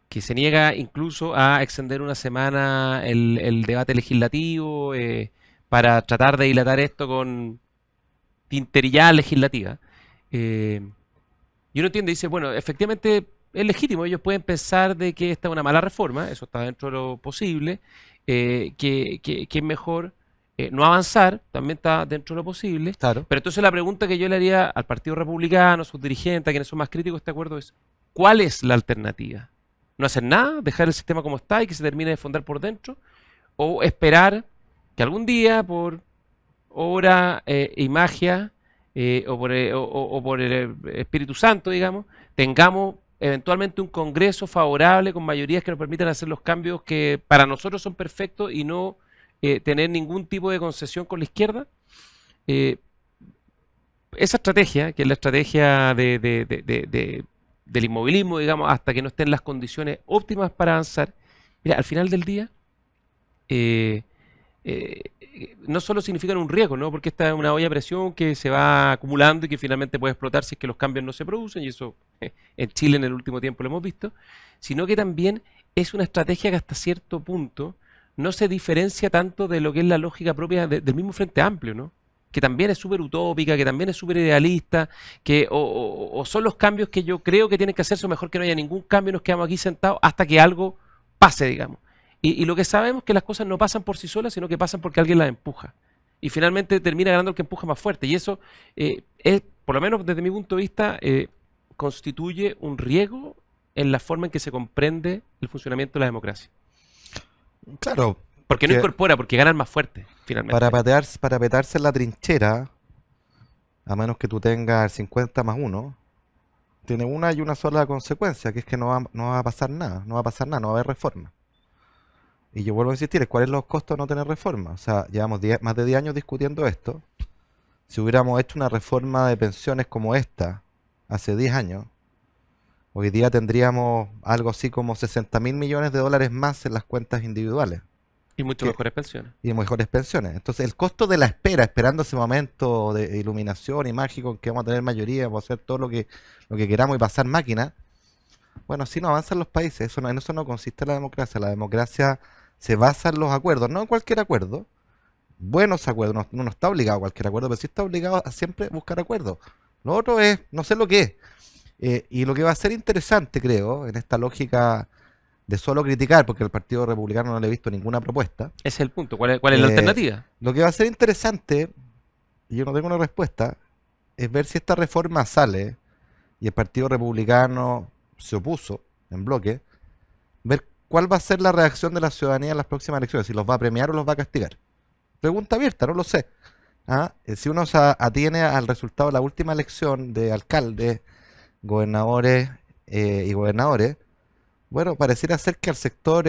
[SPEAKER 1] que se niega incluso a extender una semana el debate legislativo para tratar de dilatar esto con tinterillada legislativa, y uno entiende y dice, bueno, efectivamente es legítimo, ellos pueden pensar de que esta es una mala reforma, eso está dentro de lo posible, que es mejor no avanzar, también está dentro de lo posible,
[SPEAKER 2] Claro.
[SPEAKER 1] pero entonces la pregunta que yo le haría al Partido Republicano, a sus dirigentes, a quienes son más críticos de este acuerdo es, ¿cuál es la alternativa? ¿No hacer nada? ¿Dejar el sistema como está y que se termine de fondar por dentro? ¿O esperar que algún día, por obra y magia, o por el Espíritu Santo, digamos, tengamos eventualmente un Congreso favorable con mayorías que nos permitan hacer los cambios que para nosotros son perfectos y no tener ningún tipo de concesión con la izquierda? Esa estrategia, que es la estrategia del inmovilismo, digamos, hasta que no estén las condiciones óptimas para avanzar, mira, al final del día, no solo significan un riesgo, ¿no? Porque esta es una olla a presión que se va acumulando y que finalmente puede explotar si es que los cambios no se producen, y eso en Chile en el último tiempo lo hemos visto, sino que también es una estrategia que hasta cierto punto no se diferencia tanto de lo que es la lógica propia del mismo Frente Amplio, ¿no? Que también es súper utópica, que también es súper idealista, que o son los cambios que yo creo que tienen que hacerse, o mejor que no haya ningún cambio y nos quedamos aquí sentados hasta que algo pase, digamos. Y lo que sabemos es que las cosas no pasan por sí solas, sino que pasan porque alguien las empuja. Y finalmente termina ganando el que empuja más fuerte. Y eso, es, por lo menos desde mi punto de vista, constituye un riesgo en la forma en que se comprende el funcionamiento de la democracia.
[SPEAKER 2] Claro,
[SPEAKER 1] Porque no incorpora, porque ganan más fuerte, finalmente.
[SPEAKER 2] para petarse en la trinchera, a menos que tú tengas el 50 más 1, tiene una y una sola consecuencia, que es que no va a pasar nada, no va a pasar nada, no va a haber reforma. Y yo vuelvo a insistir, ¿cuáles son los costos de no tener reforma? O sea, llevamos más de 10 años discutiendo esto. Si hubiéramos hecho una reforma de pensiones como esta hace 10 años, hoy día tendríamos algo así como 60.000 millones de dólares más en las cuentas individuales
[SPEAKER 1] Y mucho
[SPEAKER 2] que-
[SPEAKER 1] mejores pensiones.
[SPEAKER 2] y mejores pensiones. Entonces, el costo de la espera, esperando ese momento de iluminación y mágico en que vamos a tener mayoría, vamos a hacer todo lo que queramos y pasar máquina, bueno, así no avanzan los países. En eso no consiste la democracia. La democracia se basa en los acuerdos, no en cualquier acuerdo. Buenos acuerdos, no está obligado a cualquier acuerdo, pero sí está obligado a siempre buscar acuerdos. Lo otro es, no sé lo que es. Y lo que va a ser interesante, creo, en esta lógica de solo criticar, porque el Partido Republicano no le he visto ninguna propuesta,
[SPEAKER 1] Ese es el punto. ¿Cuál es la
[SPEAKER 2] Eh,
[SPEAKER 1] alternativa?
[SPEAKER 2] lo que va a ser interesante, y yo no tengo una respuesta, es ver si esta reforma sale y el Partido Republicano se opuso en bloque, ver cuál va a ser la reacción de la ciudadanía en las próximas elecciones, si los va a premiar o los va a castigar. Pregunta abierta, no lo sé. Si uno se atiene al resultado de la última elección de alcaldes, gobernadores y gobernadores, bueno, pareciera ser que al sector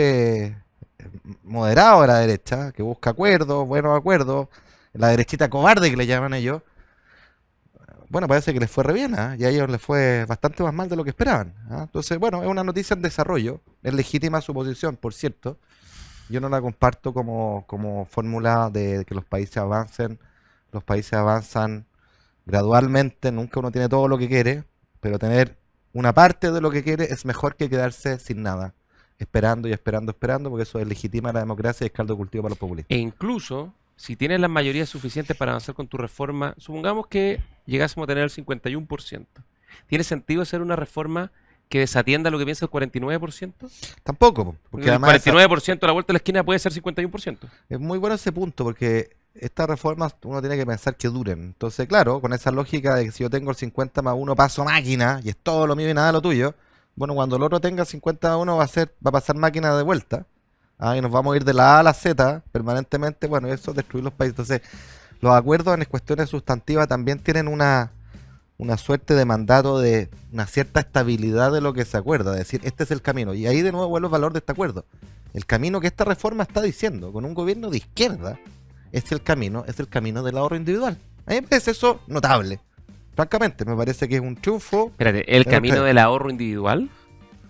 [SPEAKER 2] moderado de la derecha, que busca acuerdos, buenos acuerdos, la derechita cobarde que le llaman ellos, bueno, parece que les fue re bien, y a ellos les fue bastante más mal de lo que esperaban. Entonces, bueno, es una noticia en desarrollo, es legítima su posición, por cierto. Yo no la comparto como fórmula de que los países avancen. Los países avanzan gradualmente, nunca uno tiene todo lo que quiere, pero tener una parte de lo que quiere es mejor que quedarse sin nada, esperando y esperando, porque eso deslegitima la democracia y es caldo de cultivo para los populistas.
[SPEAKER 1] E incluso, si tienes las mayorías suficientes para avanzar con tu reforma, supongamos que llegásemos a tener el 51%. ¿Tiene sentido hacer una reforma que desatienda lo que piensa el 49%?
[SPEAKER 2] Tampoco, porque
[SPEAKER 1] El
[SPEAKER 2] además
[SPEAKER 1] 49% a la vuelta de la esquina puede ser 51%.
[SPEAKER 2] es muy bueno ese punto, porque estas reformas uno tiene que pensar que duren. Entonces, claro, con esa lógica de que si yo tengo el 50 más 1 paso máquina y es todo lo mío y nada lo tuyo, bueno, cuando el otro tenga 50 más 1 va a pasar máquina de vuelta, y nos vamos a ir de la A a la Z permanentemente, bueno, eso es destruir los países. Entonces, los acuerdos en cuestiones sustantivas también tienen una suerte de mandato de una cierta estabilidad de lo que se acuerda, es decir, este es el camino. Y ahí de nuevo vuelve el valor de este acuerdo. El camino que esta reforma está diciendo, con un gobierno de izquierda, es el camino del ahorro individual. A mí me parece eso notable. Francamente, me parece que es un triunfo.
[SPEAKER 1] Espérate, el
[SPEAKER 2] de
[SPEAKER 1] camino
[SPEAKER 2] ustedes.
[SPEAKER 1] del ahorro individual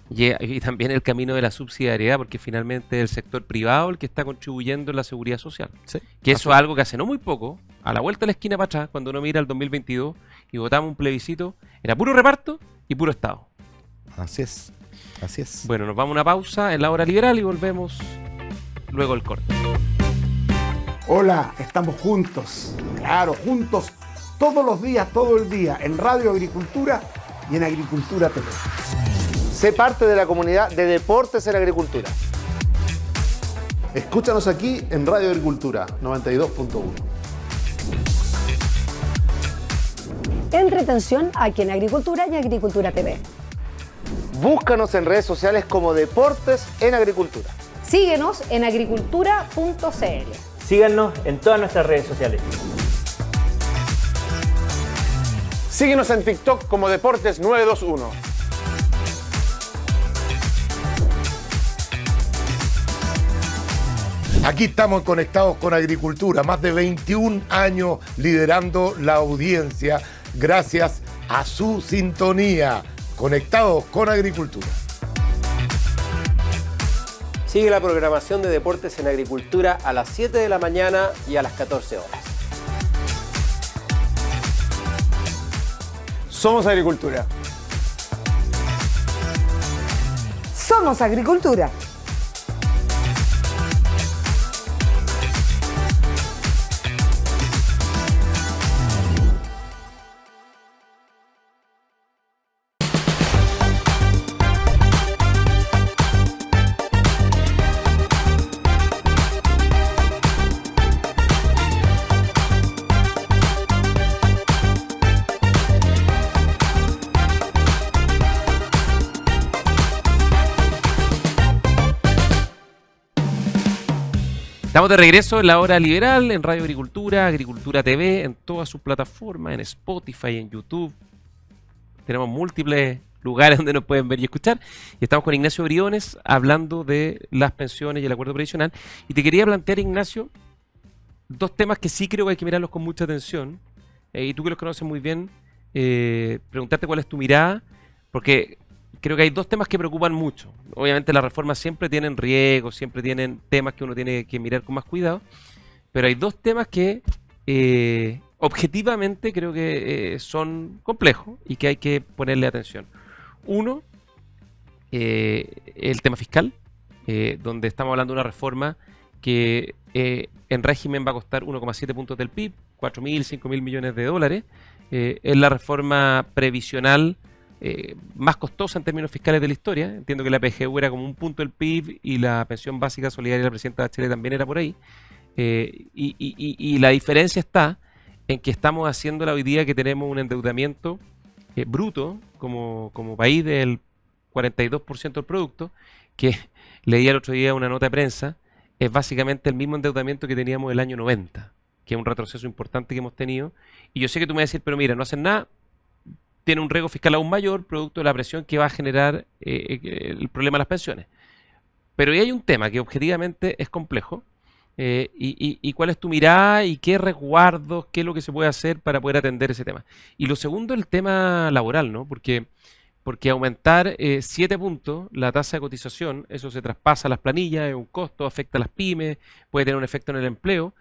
[SPEAKER 1] y también el camino de la subsidiariedad, porque finalmente es el sector privado el que está contribuyendo en la seguridad social.
[SPEAKER 2] Sí.
[SPEAKER 1] Que eso es algo que hace no muy poco, a la vuelta de la esquina para atrás, cuando uno mira el 2022 y votamos un plebiscito, era puro reparto y puro Estado.
[SPEAKER 2] Así es. Así es.
[SPEAKER 1] Bueno, nos vamos a una pausa en la hora liberal y volvemos luego el corte.
[SPEAKER 3] Hola, estamos juntos, claro, juntos todos los días, todo el día, en Radio Agricultura y en Agricultura TV.
[SPEAKER 4] Sé parte de la comunidad de Deportes en Agricultura.
[SPEAKER 5] Escúchanos aquí en Radio Agricultura 92.1.
[SPEAKER 6] Entretención aquí en Agricultura y Agricultura TV.
[SPEAKER 4] Búscanos en redes sociales como Deportes en Agricultura.
[SPEAKER 6] Síguenos en agricultura.cl.
[SPEAKER 9] Síganos en todas nuestras redes sociales.
[SPEAKER 7] Síguenos en TikTok como Deportes 921.
[SPEAKER 8] Aquí estamos conectados con Agricultura, más de 21 años liderando la audiencia gracias a su sintonía. Conectados con Agricultura.
[SPEAKER 7] Sigue la programación de Deportes en Agricultura a las 7 de la mañana y a las 14 horas. Somos Agricultura.
[SPEAKER 6] Somos Agricultura.
[SPEAKER 1] Estamos de regreso en la hora liberal, en Radio Agricultura, Agricultura TV, en todas sus plataformas, en Spotify, en YouTube. Tenemos múltiples lugares donde nos pueden ver y escuchar. Y estamos con Ignacio Briones hablando de las pensiones y el acuerdo previsional. Y te quería plantear, Ignacio, dos temas que sí creo que hay que mirarlos con mucha atención. Y tú que los conoces muy bien, preguntarte cuál es tu mirada, porque creo que hay dos temas que preocupan mucho. Obviamente las reformas siempre tienen riesgos, siempre tienen temas que uno tiene que mirar con más cuidado, pero hay dos temas que objetivamente creo que son complejos y que hay que ponerle atención. Uno, el tema fiscal, donde estamos hablando de una reforma que en régimen va a costar 1,7 puntos del PIB, 4.000, 5.000 millones de dólares. Es la reforma previsional más costosa en términos fiscales de la historia. Entiendo que la PGU era como un punto del PIB y la pensión básica solidaria de la presidenta Bachelet también era por ahí. Y la diferencia está en que estamos haciéndola hoy día que tenemos un endeudamiento bruto como país del 42% del producto, que leía el otro día una nota de prensa, es básicamente el mismo endeudamiento que teníamos el año 90, que es un retroceso importante que hemos tenido. Y yo sé que tú me vas a decir, pero mira, no hacen nada, tiene un riesgo fiscal aún mayor, producto de la presión que va a generar el problema de las pensiones. Pero ahí hay un tema que objetivamente es complejo. Y cuál es tu mirada y qué resguardos, qué es lo que se puede hacer para poder atender ese tema. Y lo segundo, el tema laboral, ¿no? Porque aumentar 7 puntos la tasa de cotización, eso se traspasa a las planillas, es un costo, afecta a las pymes, puede tener un efecto en el empleo,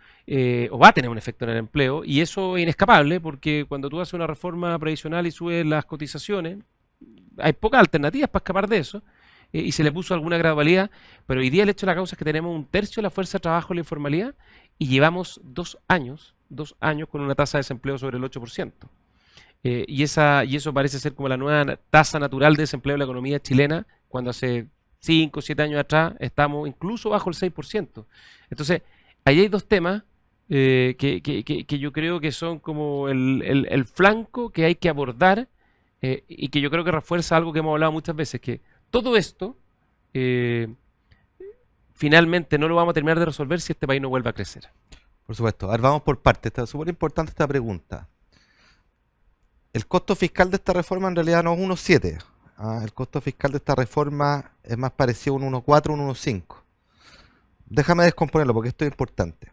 [SPEAKER 1] o va a tener un efecto en el empleo, y eso es inescapable porque cuando tú haces una reforma previsional y subes las cotizaciones, hay pocas alternativas para escapar de eso, y se le puso alguna gradualidad, pero hoy día el hecho de la causa es que tenemos un tercio de la fuerza de trabajo en la informalidad y llevamos 2 años con una tasa de desempleo sobre el 8%. Y eso parece ser como la nueva tasa natural de desempleo de la economía chilena, cuando hace 5 o 7 años atrás estamos incluso bajo el 6%. Entonces, ahí hay dos temas que yo creo que son como el flanco que hay que abordar y que yo creo que refuerza algo que hemos hablado muchas veces, que todo esto finalmente no lo vamos a terminar de resolver si este país no vuelve a crecer.
[SPEAKER 2] Por supuesto. A ver, vamos por partes. Está súper importante esta pregunta. El costo fiscal de esta reforma en realidad no es 1,7. El costo fiscal de esta reforma es más parecido a un 1,4, un 1,5. Déjame descomponerlo porque esto es importante.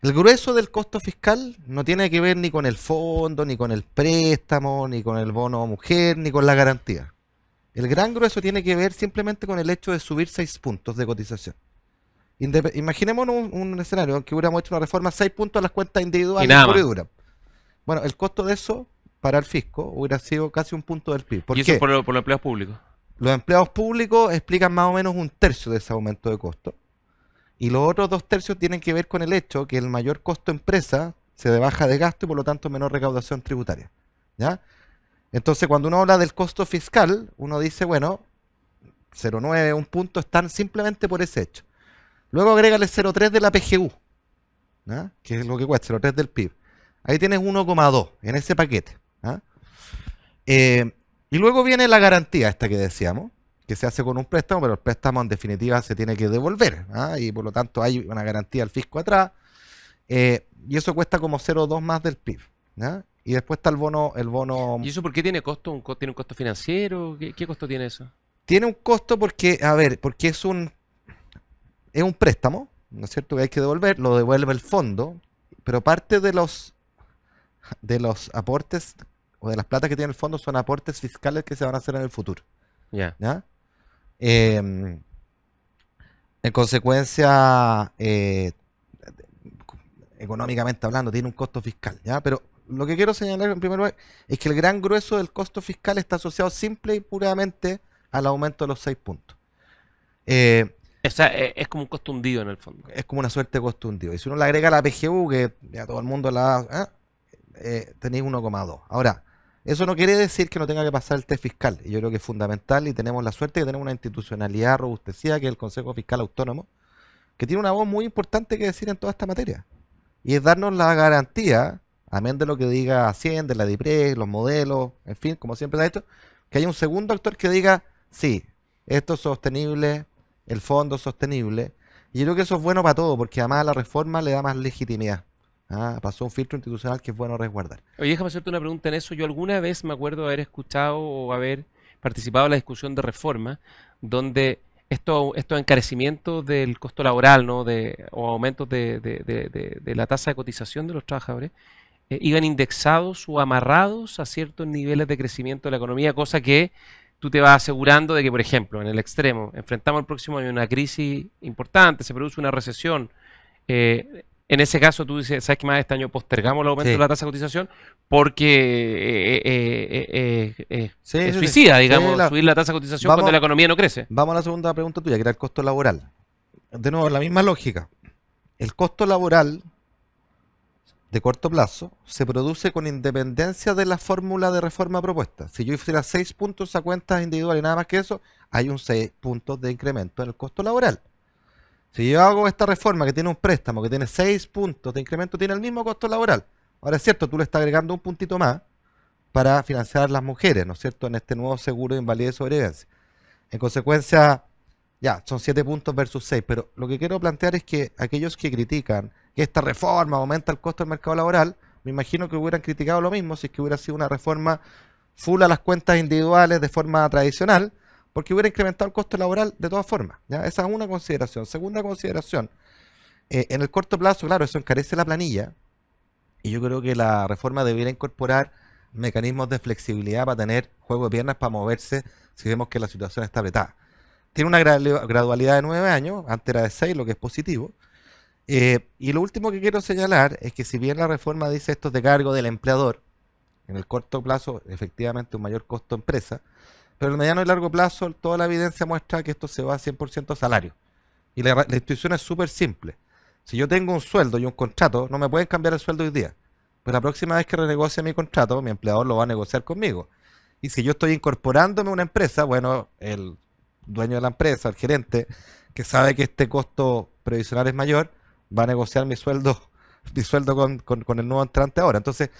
[SPEAKER 2] El grueso del costo fiscal no tiene que ver ni con el fondo, ni con el préstamo, ni con el bono mujer, ni con la garantía. El gran grueso tiene que ver simplemente con el hecho de subir 6 puntos de cotización. Imaginémonos un escenario en que hubiéramos hecho una reforma 6 puntos a las cuentas individuales pura y dura. Bueno, el costo de eso para el fisco hubiera sido casi un punto del PIB. ¿Por
[SPEAKER 1] ¿Y
[SPEAKER 2] qué?
[SPEAKER 1] eso por los empleados públicos?
[SPEAKER 2] Los empleados públicos explican más o menos un tercio de ese aumento de costo. Y los otros 2 tercios tienen que ver con el hecho que el mayor costo empresa se baja de gasto y por lo tanto menor recaudación tributaria. ¿Ya? Entonces, cuando uno habla del costo fiscal, uno dice, bueno, 0,9, un punto, están simplemente por ese hecho. Luego agrégale 0,3 de la PGU, ¿ya? Que es lo que cuesta, 0,3 del PIB. Ahí tienes 1,2 en ese paquete. Y luego viene la garantía, esta que decíamos, que se hace con un préstamo, pero el préstamo en definitiva se tiene que devolver. Y por lo tanto hay una garantía al fisco atrás. Y eso cuesta como 0,2 más del PIB. ¿Ya? Y después está el bono.
[SPEAKER 1] ¿Y eso por qué tiene costo? ¿Tiene un costo financiero? ¿Qué costo tiene eso?
[SPEAKER 2] Tiene un costo porque es un préstamo, ¿no es cierto? Que hay que devolver, lo devuelve el fondo, pero parte de los aportes o de las platas que tiene el fondo son aportes fiscales que se van a hacer en el futuro.
[SPEAKER 1] ¿Ya?
[SPEAKER 2] En consecuencia, económicamente hablando, tiene un costo fiscal, ¿ya? Pero lo que quiero señalar en primer lugar es que el gran grueso del costo fiscal está asociado simple y puramente al aumento de los 6 puntos.
[SPEAKER 1] O sea, es como un costo hundido en el fondo.
[SPEAKER 2] Es como una suerte de costo hundido. Y si uno le agrega la PGU, que ya todo el mundo tenéis 1,2. Ahora, eso no quiere decir que no tenga que pasar el test fiscal. Y yo creo que es fundamental y tenemos la suerte de tener una institucionalidad robustecida, que es el Consejo Fiscal Autónomo, que tiene una voz muy importante que decir en toda esta materia. Y es darnos la garantía, amén de lo que diga Hacienda, la DIPRES, los modelos, en fin, como siempre se ha hecho, que haya un segundo actor que diga, sí, esto es sostenible, el fondo es sostenible, Y yo creo que eso es bueno para todo, porque además a la reforma le da más legitimidad. Pasó un filtro institucional que es bueno resguardar.
[SPEAKER 1] Oye, déjame hacerte una pregunta en eso. Yo alguna vez me acuerdo haber escuchado o haber participado en la discusión de reforma, donde estos encarecimientos del costo laboral, ¿no? O aumentos de la tasa de cotización de los trabajadores, iban indexados o amarrados a ciertos niveles de crecimiento de la economía, cosa que tú te vas asegurando de que, por ejemplo, en el extremo, enfrentamos el próximo año una crisis importante, se produce una recesión. En ese caso, tú dices, ¿sabes qué más? Este año postergamos el aumento de la tasa de cotización porque es suicida, digamos, subir la tasa de cotización cuando la economía no crece.
[SPEAKER 2] Vamos a la segunda pregunta tuya, que era el costo laboral. De nuevo, la misma lógica. El costo laboral de corto plazo se produce con independencia de la fórmula de reforma propuesta. Si yo hiciera 6 puntos a cuentas individuales y nada más que eso, hay un 6 puntos de incremento en el costo laboral. Si yo hago esta reforma que tiene un préstamo que tiene 6 puntos de incremento, tiene el mismo costo laboral. Ahora es cierto, tú le estás agregando un puntito más para financiar a las mujeres, ¿no es cierto?, en este nuevo seguro de invalidez y sobrevivencia. En consecuencia, ya, son 7 puntos versus 6, pero lo que quiero plantear es que aquellos que critican que esta reforma aumenta el costo del mercado laboral, me imagino que hubieran criticado lo mismo si es que hubiera sido una reforma full a las cuentas individuales de forma tradicional, porque hubiera incrementado el costo laboral de todas formas, ¿ya? Esa es una consideración. Segunda consideración, en el corto plazo, claro, eso encarece la planilla, y yo creo que la reforma debiera incorporar mecanismos de flexibilidad para tener juego de piernas para moverse si vemos que la situación está apretada. Tiene una gradualidad de 9 años, antes era de 6, lo que es positivo. Y lo último que quiero señalar es que si bien la reforma dice esto es de cargo del empleador, en el corto plazo efectivamente un mayor costo empresa, pero en el mediano y largo plazo toda la evidencia muestra que esto se va a 100% a salario. Y la institución es súper simple. Si yo tengo un sueldo y un contrato, no me pueden cambiar el sueldo hoy día. Pues la próxima vez que renegocie mi contrato, mi empleador lo va a negociar conmigo. Y si yo estoy incorporándome a una empresa, bueno, el dueño de la empresa, el gerente, que sabe que este costo previsional es mayor, va a negociar mi sueldo con el nuevo entrante ahora. Entonces,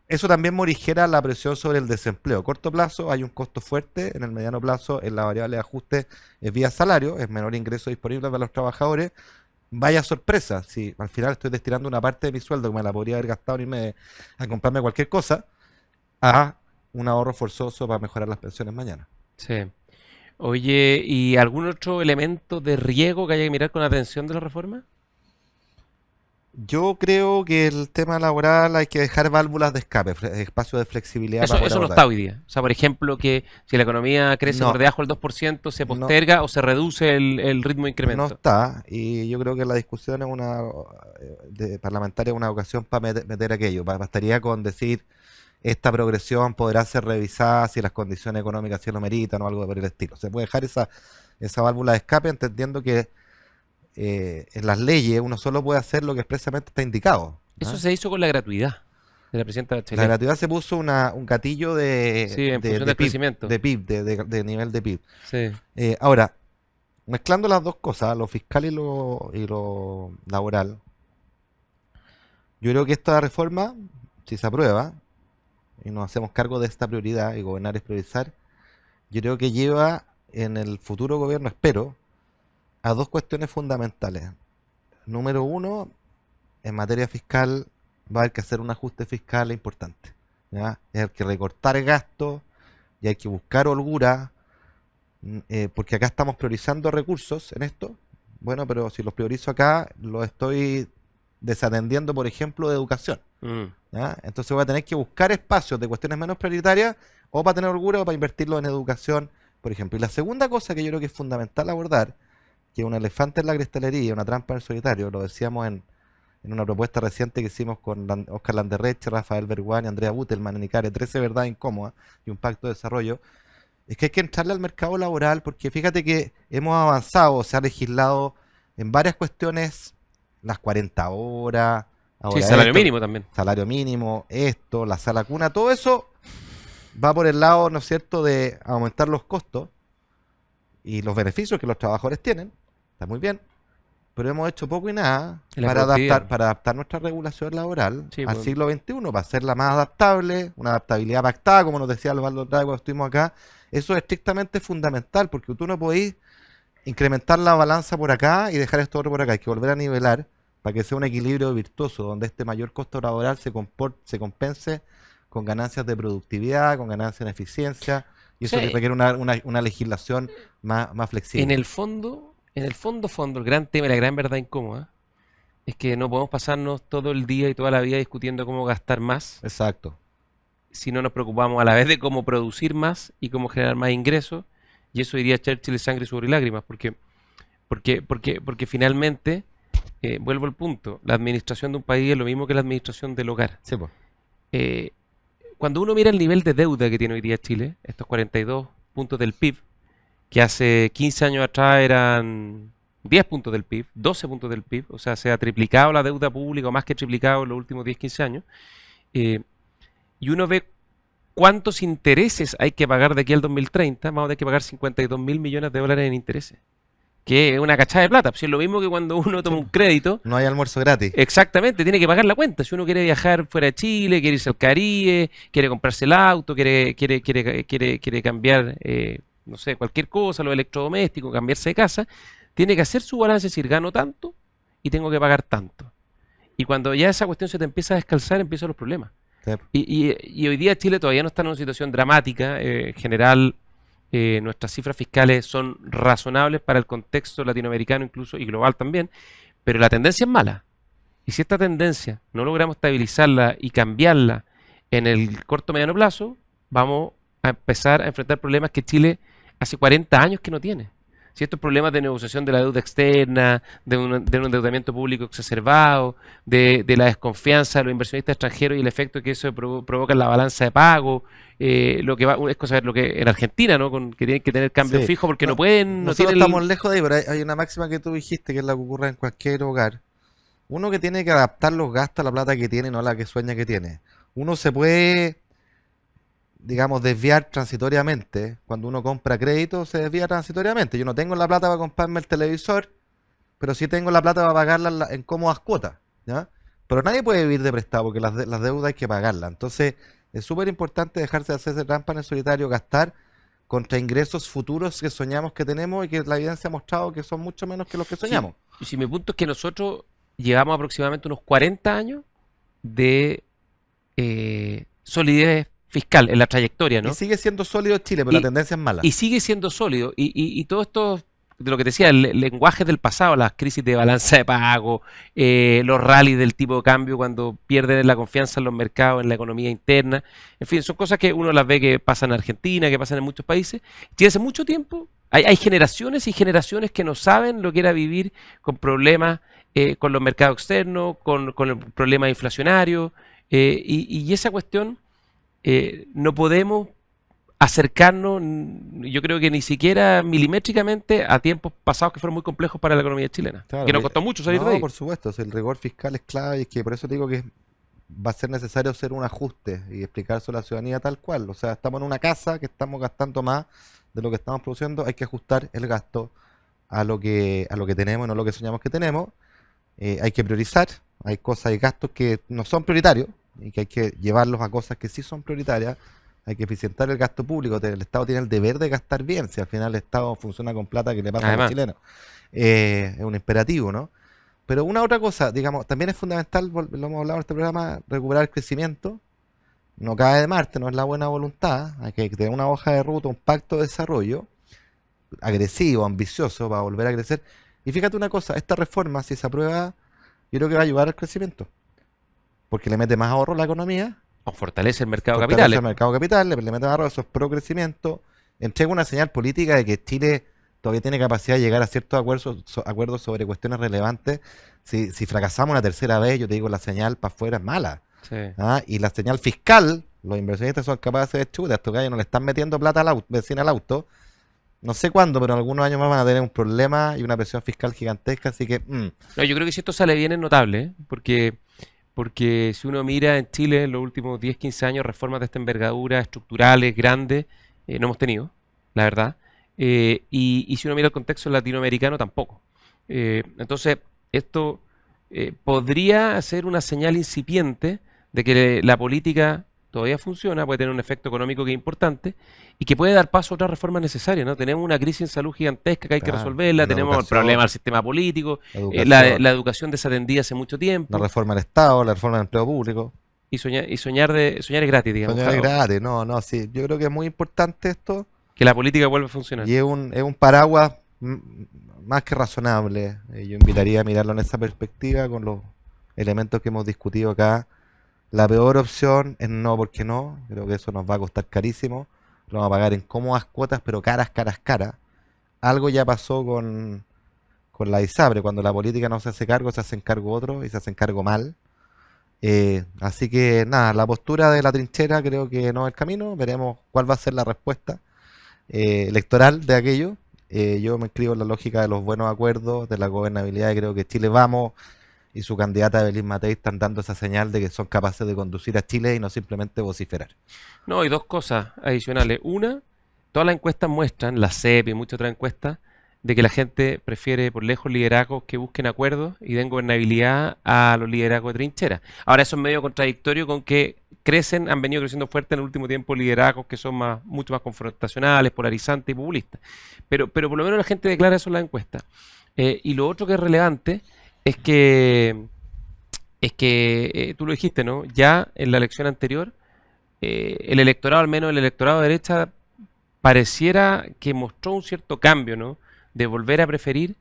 [SPEAKER 2] eso también morigera la presión sobre el desempleo. A corto plazo hay un costo fuerte, en el mediano plazo en la variable de ajuste es vía salario, es menor ingreso disponible para los trabajadores. Vaya sorpresa, si al final estoy destinando una parte de mi sueldo que me la podría haber gastado en irme a comprarme cualquier cosa, a un ahorro forzoso para mejorar las pensiones mañana.
[SPEAKER 1] Sí. Oye, ¿y algún otro elemento de riesgo que haya que mirar con atención de la reforma?
[SPEAKER 2] Yo creo que el tema laboral hay que dejar válvulas de escape, espacio de flexibilidad.
[SPEAKER 1] Eso no está hoy día. O sea, por ejemplo, que si la economía crece por debajo del 2%, se posterga o se reduce el ritmo de incremento.
[SPEAKER 2] No está, y yo creo que la discusión es parlamentaria es una ocasión para meter aquello. Bastaría con decir, esta progresión podrá ser revisada si las condiciones económicas así lo meritan o algo por el estilo. Se puede dejar esa válvula de escape entendiendo que en las leyes uno solo puede hacer lo que expresamente está indicado.
[SPEAKER 1] Eso se hizo con la gratuidad de la presidenta Bachelet.
[SPEAKER 2] La gratuidad se puso un gatillo
[SPEAKER 1] en función del crecimiento.
[SPEAKER 2] De PIB, de nivel de PIB.
[SPEAKER 1] Sí.
[SPEAKER 2] Ahora, mezclando las dos cosas, lo fiscal y lo laboral, yo creo que esta reforma, si se aprueba, y nos hacemos cargo de esta prioridad, y gobernar es priorizar, yo creo que lleva en el futuro gobierno, espero, a dos cuestiones fundamentales. Número uno, en materia fiscal va a haber que hacer un ajuste fiscal importante, ¿ya? Hay que recortar gastos y hay que buscar holgura, porque acá estamos priorizando recursos en esto. Bueno, pero si los priorizo acá, los estoy desatendiendo, por ejemplo, de educación. ¿Ya? Entonces voy a tener que buscar espacios de cuestiones menos prioritarias o para tener holgura o para invertirlo en educación, por ejemplo. Y la segunda cosa que yo creo que es fundamental abordar, que un elefante en la cristalería, una trampa en el solitario, lo decíamos en una propuesta reciente que hicimos con Oscar Landerreche, Rafael Berguán y Andrea Butelman en ICARE, 13 verdades incómodas y un pacto de desarrollo, es que hay que entrarle al mercado laboral, porque fíjate que hemos avanzado, se ha legislado en varias cuestiones, las 40 horas, ahora
[SPEAKER 1] salario mínimo también.
[SPEAKER 2] Salario mínimo, la sala cuna, todo eso va por el lado, ¿no es cierto?, de aumentar los costos y los beneficios que los trabajadores tienen. Está muy bien, pero hemos hecho poco y nada para adaptar nuestra regulación laboral al siglo XXI, para hacerla más adaptable, una adaptabilidad pactada, como nos decía Alvaldo Draghi cuando estuvimos acá. Eso es estrictamente fundamental, porque tú no podís incrementar la balanza por acá y dejar esto otro por acá. Hay que volver a nivelar para que sea un equilibrio virtuoso, donde este mayor costo laboral se compense con ganancias de productividad, con ganancias en eficiencia, y eso
[SPEAKER 1] Sí.
[SPEAKER 2] requiere una legislación más flexible.
[SPEAKER 1] En el fondo, el gran tema y la gran verdad incómoda es que no podemos pasarnos todo el día y toda la vida discutiendo cómo gastar más
[SPEAKER 2] Exacto.
[SPEAKER 1] si no nos preocupamos a la vez de cómo producir más y cómo generar más ingresos. Y eso diría Churchill, es sangre, sudor y lágrimas, porque finalmente, vuelvo al punto, la administración de un país es lo mismo que la administración del hogar.
[SPEAKER 2] Sí, pues.
[SPEAKER 1] Eh, Cuando uno mira el nivel de deuda que tiene hoy día Chile, estos 42 puntos del PIB, que hace 15 años atrás eran 10 puntos del PIB, 12 puntos del PIB, o sea, se ha triplicado la deuda pública, o más que triplicado en los últimos 10, 15 años, y uno ve cuántos intereses hay que pagar de aquí al 2030, vamos a tener que pagar 52.000 millones de dólares en intereses, que es una cachada de plata, pues es lo mismo que cuando uno toma un crédito.
[SPEAKER 2] No hay almuerzo gratis.
[SPEAKER 1] Exactamente, tiene que pagar la cuenta. Si uno quiere viajar fuera de Chile, quiere irse al Caribe, quiere comprarse el auto, quiere cambiar, no sé, cualquier cosa, los electrodomésticos, cambiarse de casa, tiene que hacer su balance, es decir, gano tanto y tengo que pagar tanto. Y cuando ya esa cuestión se te empieza a descalzar, empiezan los problemas.
[SPEAKER 2] Sí.
[SPEAKER 1] Y hoy día Chile todavía no está en una situación dramática. En general, nuestras cifras fiscales son razonables para el contexto latinoamericano incluso y global también, pero la tendencia es mala. Y si esta tendencia no logramos estabilizarla y cambiarla en el corto mediano plazo, vamos a empezar a enfrentar problemas que Chile hace 40 años que no tiene. Si estos problemas de negociación de la deuda externa, de un endeudamiento público exacerbado, de la desconfianza de los inversionistas extranjeros y el efecto que eso provoca en la balanza de pago, lo que va, es cosa lo que en Argentina, ¿no? Que tienen que tener cambio
[SPEAKER 2] Sí.
[SPEAKER 1] fijo porque no pueden, no
[SPEAKER 2] Nosotros
[SPEAKER 1] tienen
[SPEAKER 2] estamos lejos de ahí, pero hay una máxima que tú dijiste, que es la que ocurre en cualquier hogar. Uno que tiene que adaptar los gastos a la plata que tiene, no a la que sueña que tiene. Uno se puede, digamos, desviar transitoriamente. Cuando uno compra crédito, se desvía transitoriamente. Yo no tengo la plata para comprarme el televisor, pero sí tengo la plata para pagarla en cómodas cuotas, ¿ya? Pero nadie puede vivir de prestado porque las deudas hay que pagarlas. Entonces, es súper importante dejarse de hacerse trampa en el solitario, gastar contra ingresos futuros que soñamos que tenemos y que la evidencia ha mostrado que son mucho menos que los que soñamos.
[SPEAKER 1] Y si mi punto es que nosotros llevamos aproximadamente unos 40 años de solidez fiscal en la trayectoria, ¿no?
[SPEAKER 2] Y sigue siendo sólido Chile, pero la tendencia es mala.
[SPEAKER 1] Y sigue siendo sólido. Y todo esto, de lo que te decía, el lenguaje del pasado, las crisis de balanza de pago, los rallies del tipo de cambio cuando pierden la confianza en los mercados, en la economía interna, en fin, son cosas que uno las ve que pasan en Argentina, que pasan en muchos países. Y hace mucho tiempo hay generaciones y generaciones que no saben lo que era vivir con problemas con los mercados externos, con el problema inflacionario, y esa cuestión no podemos acercarnos, yo creo que ni siquiera milimétricamente, a tiempos pasados que fueron muy complejos para la economía chilena.
[SPEAKER 2] Claro,
[SPEAKER 1] que nos costó mucho salir de ahí.
[SPEAKER 2] por supuesto, el rigor fiscal es clave y es que por eso digo que va a ser necesario hacer un ajuste y explicárselo a la ciudadanía tal cual. O sea, estamos en una casa que estamos gastando más de lo que estamos produciendo, hay que ajustar el gasto a lo que tenemos, no a lo que soñamos que tenemos. Hay que priorizar, hay cosas y gastos que no son prioritarios y que hay que llevarlos a cosas que sí son prioritarias. Hay que eficientar el gasto público. El Estado tiene el deber de gastar bien. Si al final el Estado funciona con plata que le pasa a
[SPEAKER 1] Además.
[SPEAKER 2] los chilenos, es un imperativo, ¿no? Pero una otra cosa, digamos, también es fundamental, lo hemos hablado en este programa, recuperar el crecimiento. No cae de Marte, no es la buena voluntad. Hay que tener una hoja de ruta, un pacto de desarrollo agresivo, ambicioso para volver a crecer. Y fíjate una cosa, esta reforma, si se aprueba, yo creo que va a ayudar al crecimiento. Porque le mete más ahorro a la economía.
[SPEAKER 1] O fortalece el mercado de
[SPEAKER 2] Fortalece
[SPEAKER 1] capitales.
[SPEAKER 2] el mercado de capitales, le mete más ahorro, eso es pro crecimiento. Entrega una señal política de que Chile todavía tiene capacidad de llegar a ciertos acuerdos sobre cuestiones relevantes. Si fracasamos una tercera vez, yo te digo, la señal para afuera es mala.
[SPEAKER 1] Sí.
[SPEAKER 2] ¿Ah? Y la señal fiscal, los inversionistas son capaces de chuta, estos gallos no le están metiendo plata al vecino al auto. No sé cuándo, pero en algunos años más van a tener un problema y una presión fiscal gigantesca, así que...
[SPEAKER 1] No, yo creo que si esto sale bien es notable, ¿eh? Porque si uno mira en Chile en los últimos 10, 15 años, reformas de esta envergadura, estructurales, grandes, no hemos tenido, la verdad. Y si uno mira el contexto latinoamericano, tampoco. Entonces, esto podría ser una señal incipiente de que la política todavía funciona, puede tener un efecto económico que es importante y que puede dar paso a otras reformas necesarias, ¿no? Tenemos una crisis en salud gigantesca que hay que
[SPEAKER 2] Claro,
[SPEAKER 1] resolverla,
[SPEAKER 2] la
[SPEAKER 1] tenemos el
[SPEAKER 2] educación,
[SPEAKER 1] problema del sistema político,
[SPEAKER 2] la
[SPEAKER 1] la
[SPEAKER 2] educación,
[SPEAKER 1] educación desatendida hace mucho
[SPEAKER 2] la
[SPEAKER 1] tiempo
[SPEAKER 2] reforma del Estado, la reforma del empleo público.
[SPEAKER 1] y soñar es gratis, digamos,
[SPEAKER 2] Soñar es gratis, no, sí. Yo creo que es muy importante esto
[SPEAKER 1] que la política vuelva a funcionar.
[SPEAKER 2] y es un paraguas más que razonable. Yo invitaría a mirarlo en esa perspectiva con los elementos que hemos discutido acá. La peor opción es no porque no. Creo que eso nos va a costar carísimo. Lo vamos a pagar en cómodas cuotas, pero caras. Algo ya pasó con la ISAPRE. Cuando la política no se hace cargo, se hacen cargo otros y se hacen cargo mal. Así que nada, la postura de la trinchera creo que no es el camino. Veremos cuál va a ser la respuesta electoral de aquello. Yo me inscribo en la lógica de los buenos acuerdos, de la gobernabilidad, y creo que Chile Vamos y su candidata Belín Matei están dando esa señal de que son capaces de conducir a Chile y no simplemente vociferar.
[SPEAKER 1] No, y dos cosas adicionales. Una, todas las encuestas muestran, la CEP y muchas otras encuestas, de que la gente prefiere por lejos liderazgos que busquen acuerdos y den gobernabilidad a los liderazgos de trinchera. Ahora eso es medio contradictorio con que han venido creciendo fuerte en el último tiempo liderazgos que son mucho más confrontacionales, polarizantes y populistas. Pero por lo menos la gente declara eso en la encuesta. Y lo otro que es relevante es que tú lo dijiste, ¿no? Ya en la elección anterior, el electorado, al menos el electorado de derecha, pareciera que mostró un cierto cambio, ¿no? De volver a preferir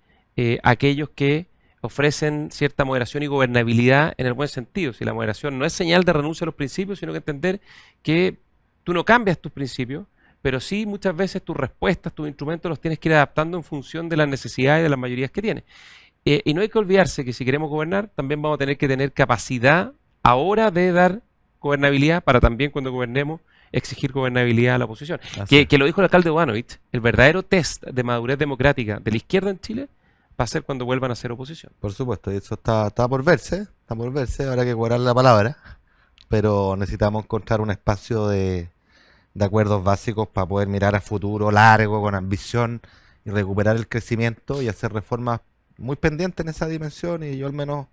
[SPEAKER 1] aquellos que ofrecen cierta moderación y gobernabilidad en el buen sentido. Si la moderación no es señal de renuncia a los principios, sino que entender que tú no cambias tus principios, pero sí muchas veces tus respuestas, tus instrumentos los tienes que ir adaptando en función de las necesidades de las mayorías que tienes. Y no hay que olvidarse que si queremos gobernar, también vamos a tener que tener capacidad ahora de dar gobernabilidad para también cuando gobernemos exigir gobernabilidad a la oposición. Que lo dijo el alcalde Boanovich, el verdadero test de madurez democrática de la izquierda en Chile va a ser cuando vuelvan a ser oposición.
[SPEAKER 2] Por supuesto, y eso está por verse, habrá que cuadrar la palabra, pero necesitamos encontrar un espacio de acuerdos básicos para poder mirar a futuro largo, con ambición, y recuperar el crecimiento y hacer reformas muy pendientes en esa dimensión, y yo al menos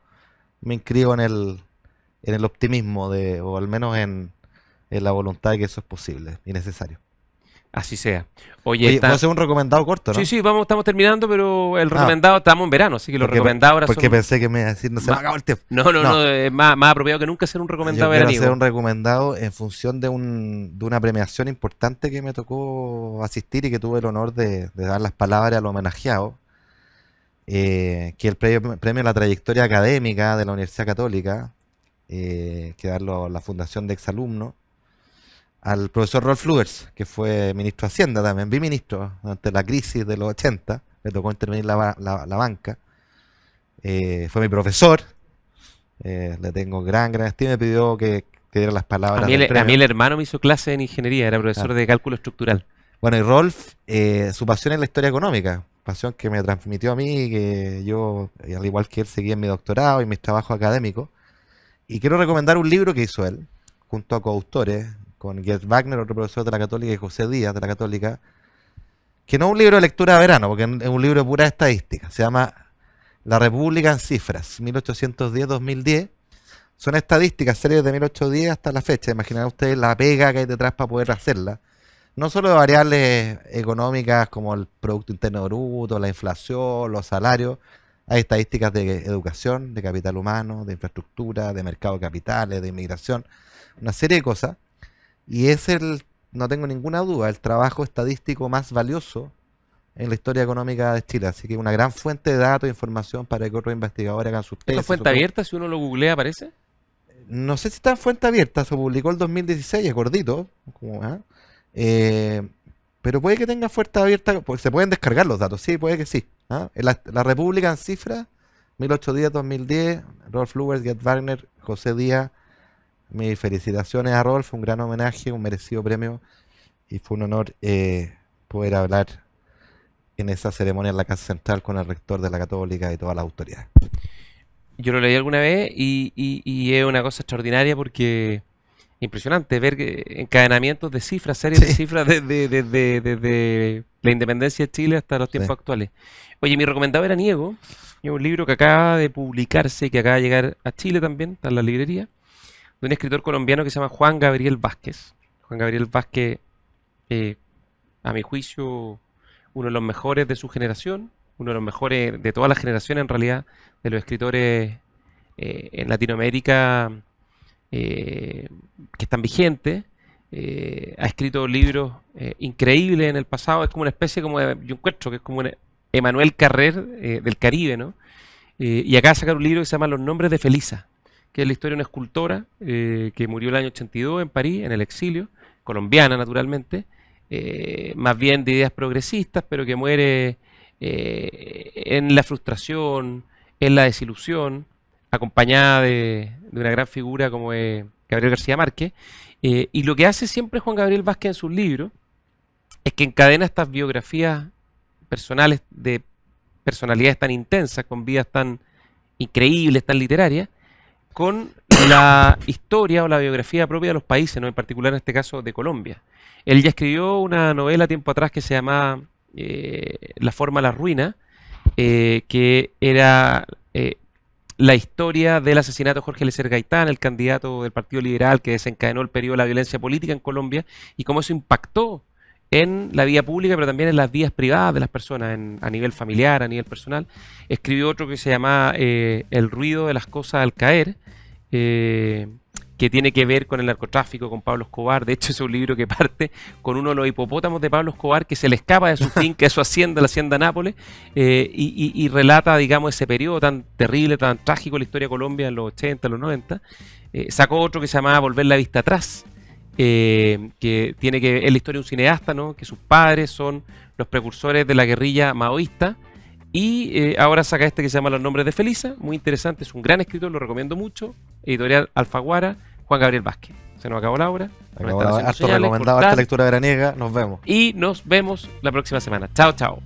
[SPEAKER 2] me inscribo en el optimismo o al menos en la voluntad de que eso es posible y necesario.
[SPEAKER 1] Así sea.
[SPEAKER 2] Oye, vamos a hacer un recomendado corto, ¿no?
[SPEAKER 1] Sí, estamos terminando, pero el recomendado, estamos en verano, así que los recomendados ahora
[SPEAKER 2] porque pensé que me iba a decir, no se me acabó el tiempo.
[SPEAKER 1] No, es más apropiado que nunca hacer un recomendado
[SPEAKER 2] veraniego.
[SPEAKER 1] veraniego.
[SPEAKER 2] Hacer un recomendado en función de una premiación importante que me tocó asistir y que tuve el honor de dar las palabras al homenajeado, que el premio a la trayectoria académica de la Universidad Católica, que darlo la Fundación de Exalumnos, al profesor Rolf Luers, que fue ministro de Hacienda también, biministro durante la crisis de los 80, le tocó intervenir la banca, fue mi profesor, le tengo gran estima, me pidió que diera las palabras del premio.
[SPEAKER 1] A mí el hermano me hizo clase en ingeniería, era profesor de cálculo estructural.
[SPEAKER 2] Bueno, y Rolf, su pasión es la historia económica, pasión que me transmitió a mí, que yo, al igual que él, seguí en mi doctorado y mis trabajos académicos, y quiero recomendar un libro que hizo él, junto a coautores, con Gerd Wagner, otro profesor de la Católica, y José Díaz de la Católica, que no es un libro de lectura de verano, porque es un libro de pura estadística. Se llama La República en Cifras, 1810-2010. Son estadísticas, series de 1810 hasta la fecha. Imaginan ustedes la pega que hay detrás para poder hacerla. No solo de variables económicas como el Producto Interno Bruto, la inflación, los salarios. Hay estadísticas de educación, de capital humano, de infraestructura, de mercado de capitales, de inmigración, una serie de cosas. Y es no tengo ninguna duda, el trabajo estadístico más valioso en la historia económica de Chile. Así que una gran fuente de datos e información para que otros investigadores hagan sus tesis.
[SPEAKER 1] ¿Es fuente abierta? Si uno lo googlea, ¿aparece?
[SPEAKER 2] No sé si está en fuente abierta, se publicó el 2016, es gordito. Pero puede que tenga fuente abierta, pues se pueden descargar los datos, sí, puede que sí. La República en Cifras, 1810-2010, Rolf Luers, Gerd Wagner, José Díaz. Mis felicitaciones a Rolf, un gran homenaje, un merecido premio, y fue un honor poder hablar en esa ceremonia en la Casa Central con el rector de la Católica y todas las autoridades.
[SPEAKER 1] Yo lo leí alguna vez y es una cosa extraordinaria porque impresionante ver encadenamientos de cifras, series de cifras desde la independencia de Chile hasta los tiempos actuales. Oye, mi recomendado veraniego es un libro que acaba de publicarse, que acaba de llegar a Chile también, está en la librería, de un escritor colombiano que se llama Juan Gabriel Vázquez. Juan Gabriel Vázquez, a mi juicio, uno de los mejores de su generación, uno de los mejores de todas las generaciones en realidad, de los escritores en Latinoamérica que están vigentes. Ha escrito libros increíbles en el pasado. Es como una especie como yo encuentro que es como un Emmanuel Carrer del Caribe, ¿no? Y acaba de sacar un libro que se llama Los nombres de Felisa, que es la historia de una escultora que murió el año 82 en París, en el exilio, colombiana naturalmente, más bien de ideas progresistas, pero que muere en la frustración, en la desilusión, acompañada de una gran figura como Gabriel García Márquez. Y lo que hace siempre Juan Gabriel Vázquez en sus libros es que encadena estas biografías personales de personalidades tan intensas, con vidas tan increíbles, tan literarias, con la historia o la biografía propia de los países, ¿no? En particular en este caso de Colombia. Él ya escribió una novela tiempo atrás que se llama La forma a la ruina, que era la historia del asesinato de Jorge Eliezer Gaitán, el candidato del Partido Liberal que desencadenó el periodo de la violencia política en Colombia, y cómo eso impactó en la vida pública, pero también en las vidas privadas de las personas, a nivel familiar, a nivel personal. Escribió otro que se llama El ruido de las cosas al caer, que tiene que ver con el narcotráfico, con Pablo Escobar. De hecho, es un libro que parte con uno de los hipopótamos de Pablo Escobar, que se le escapa de su finca, de su hacienda, la hacienda Nápoles, y relata, digamos, ese periodo tan terrible, tan trágico de la historia de Colombia en los 80, los 90. Sacó otro que se llamaba Volver la vista atrás, que tiene que ver, es la historia de un cineasta, ¿no? Que sus padres son los precursores de la guerrilla maoísta. Y ahora saca este que se llama Los nombres de Felisa, muy interesante, es un gran escritor, lo recomiendo mucho. Editorial Alfaguara, Juan Gabriel Vázquez. Se nos acabó la hora.
[SPEAKER 2] Harto recomendado esta lectura veraniega. Nos vemos.
[SPEAKER 1] Y nos vemos la próxima semana. Chao, chao.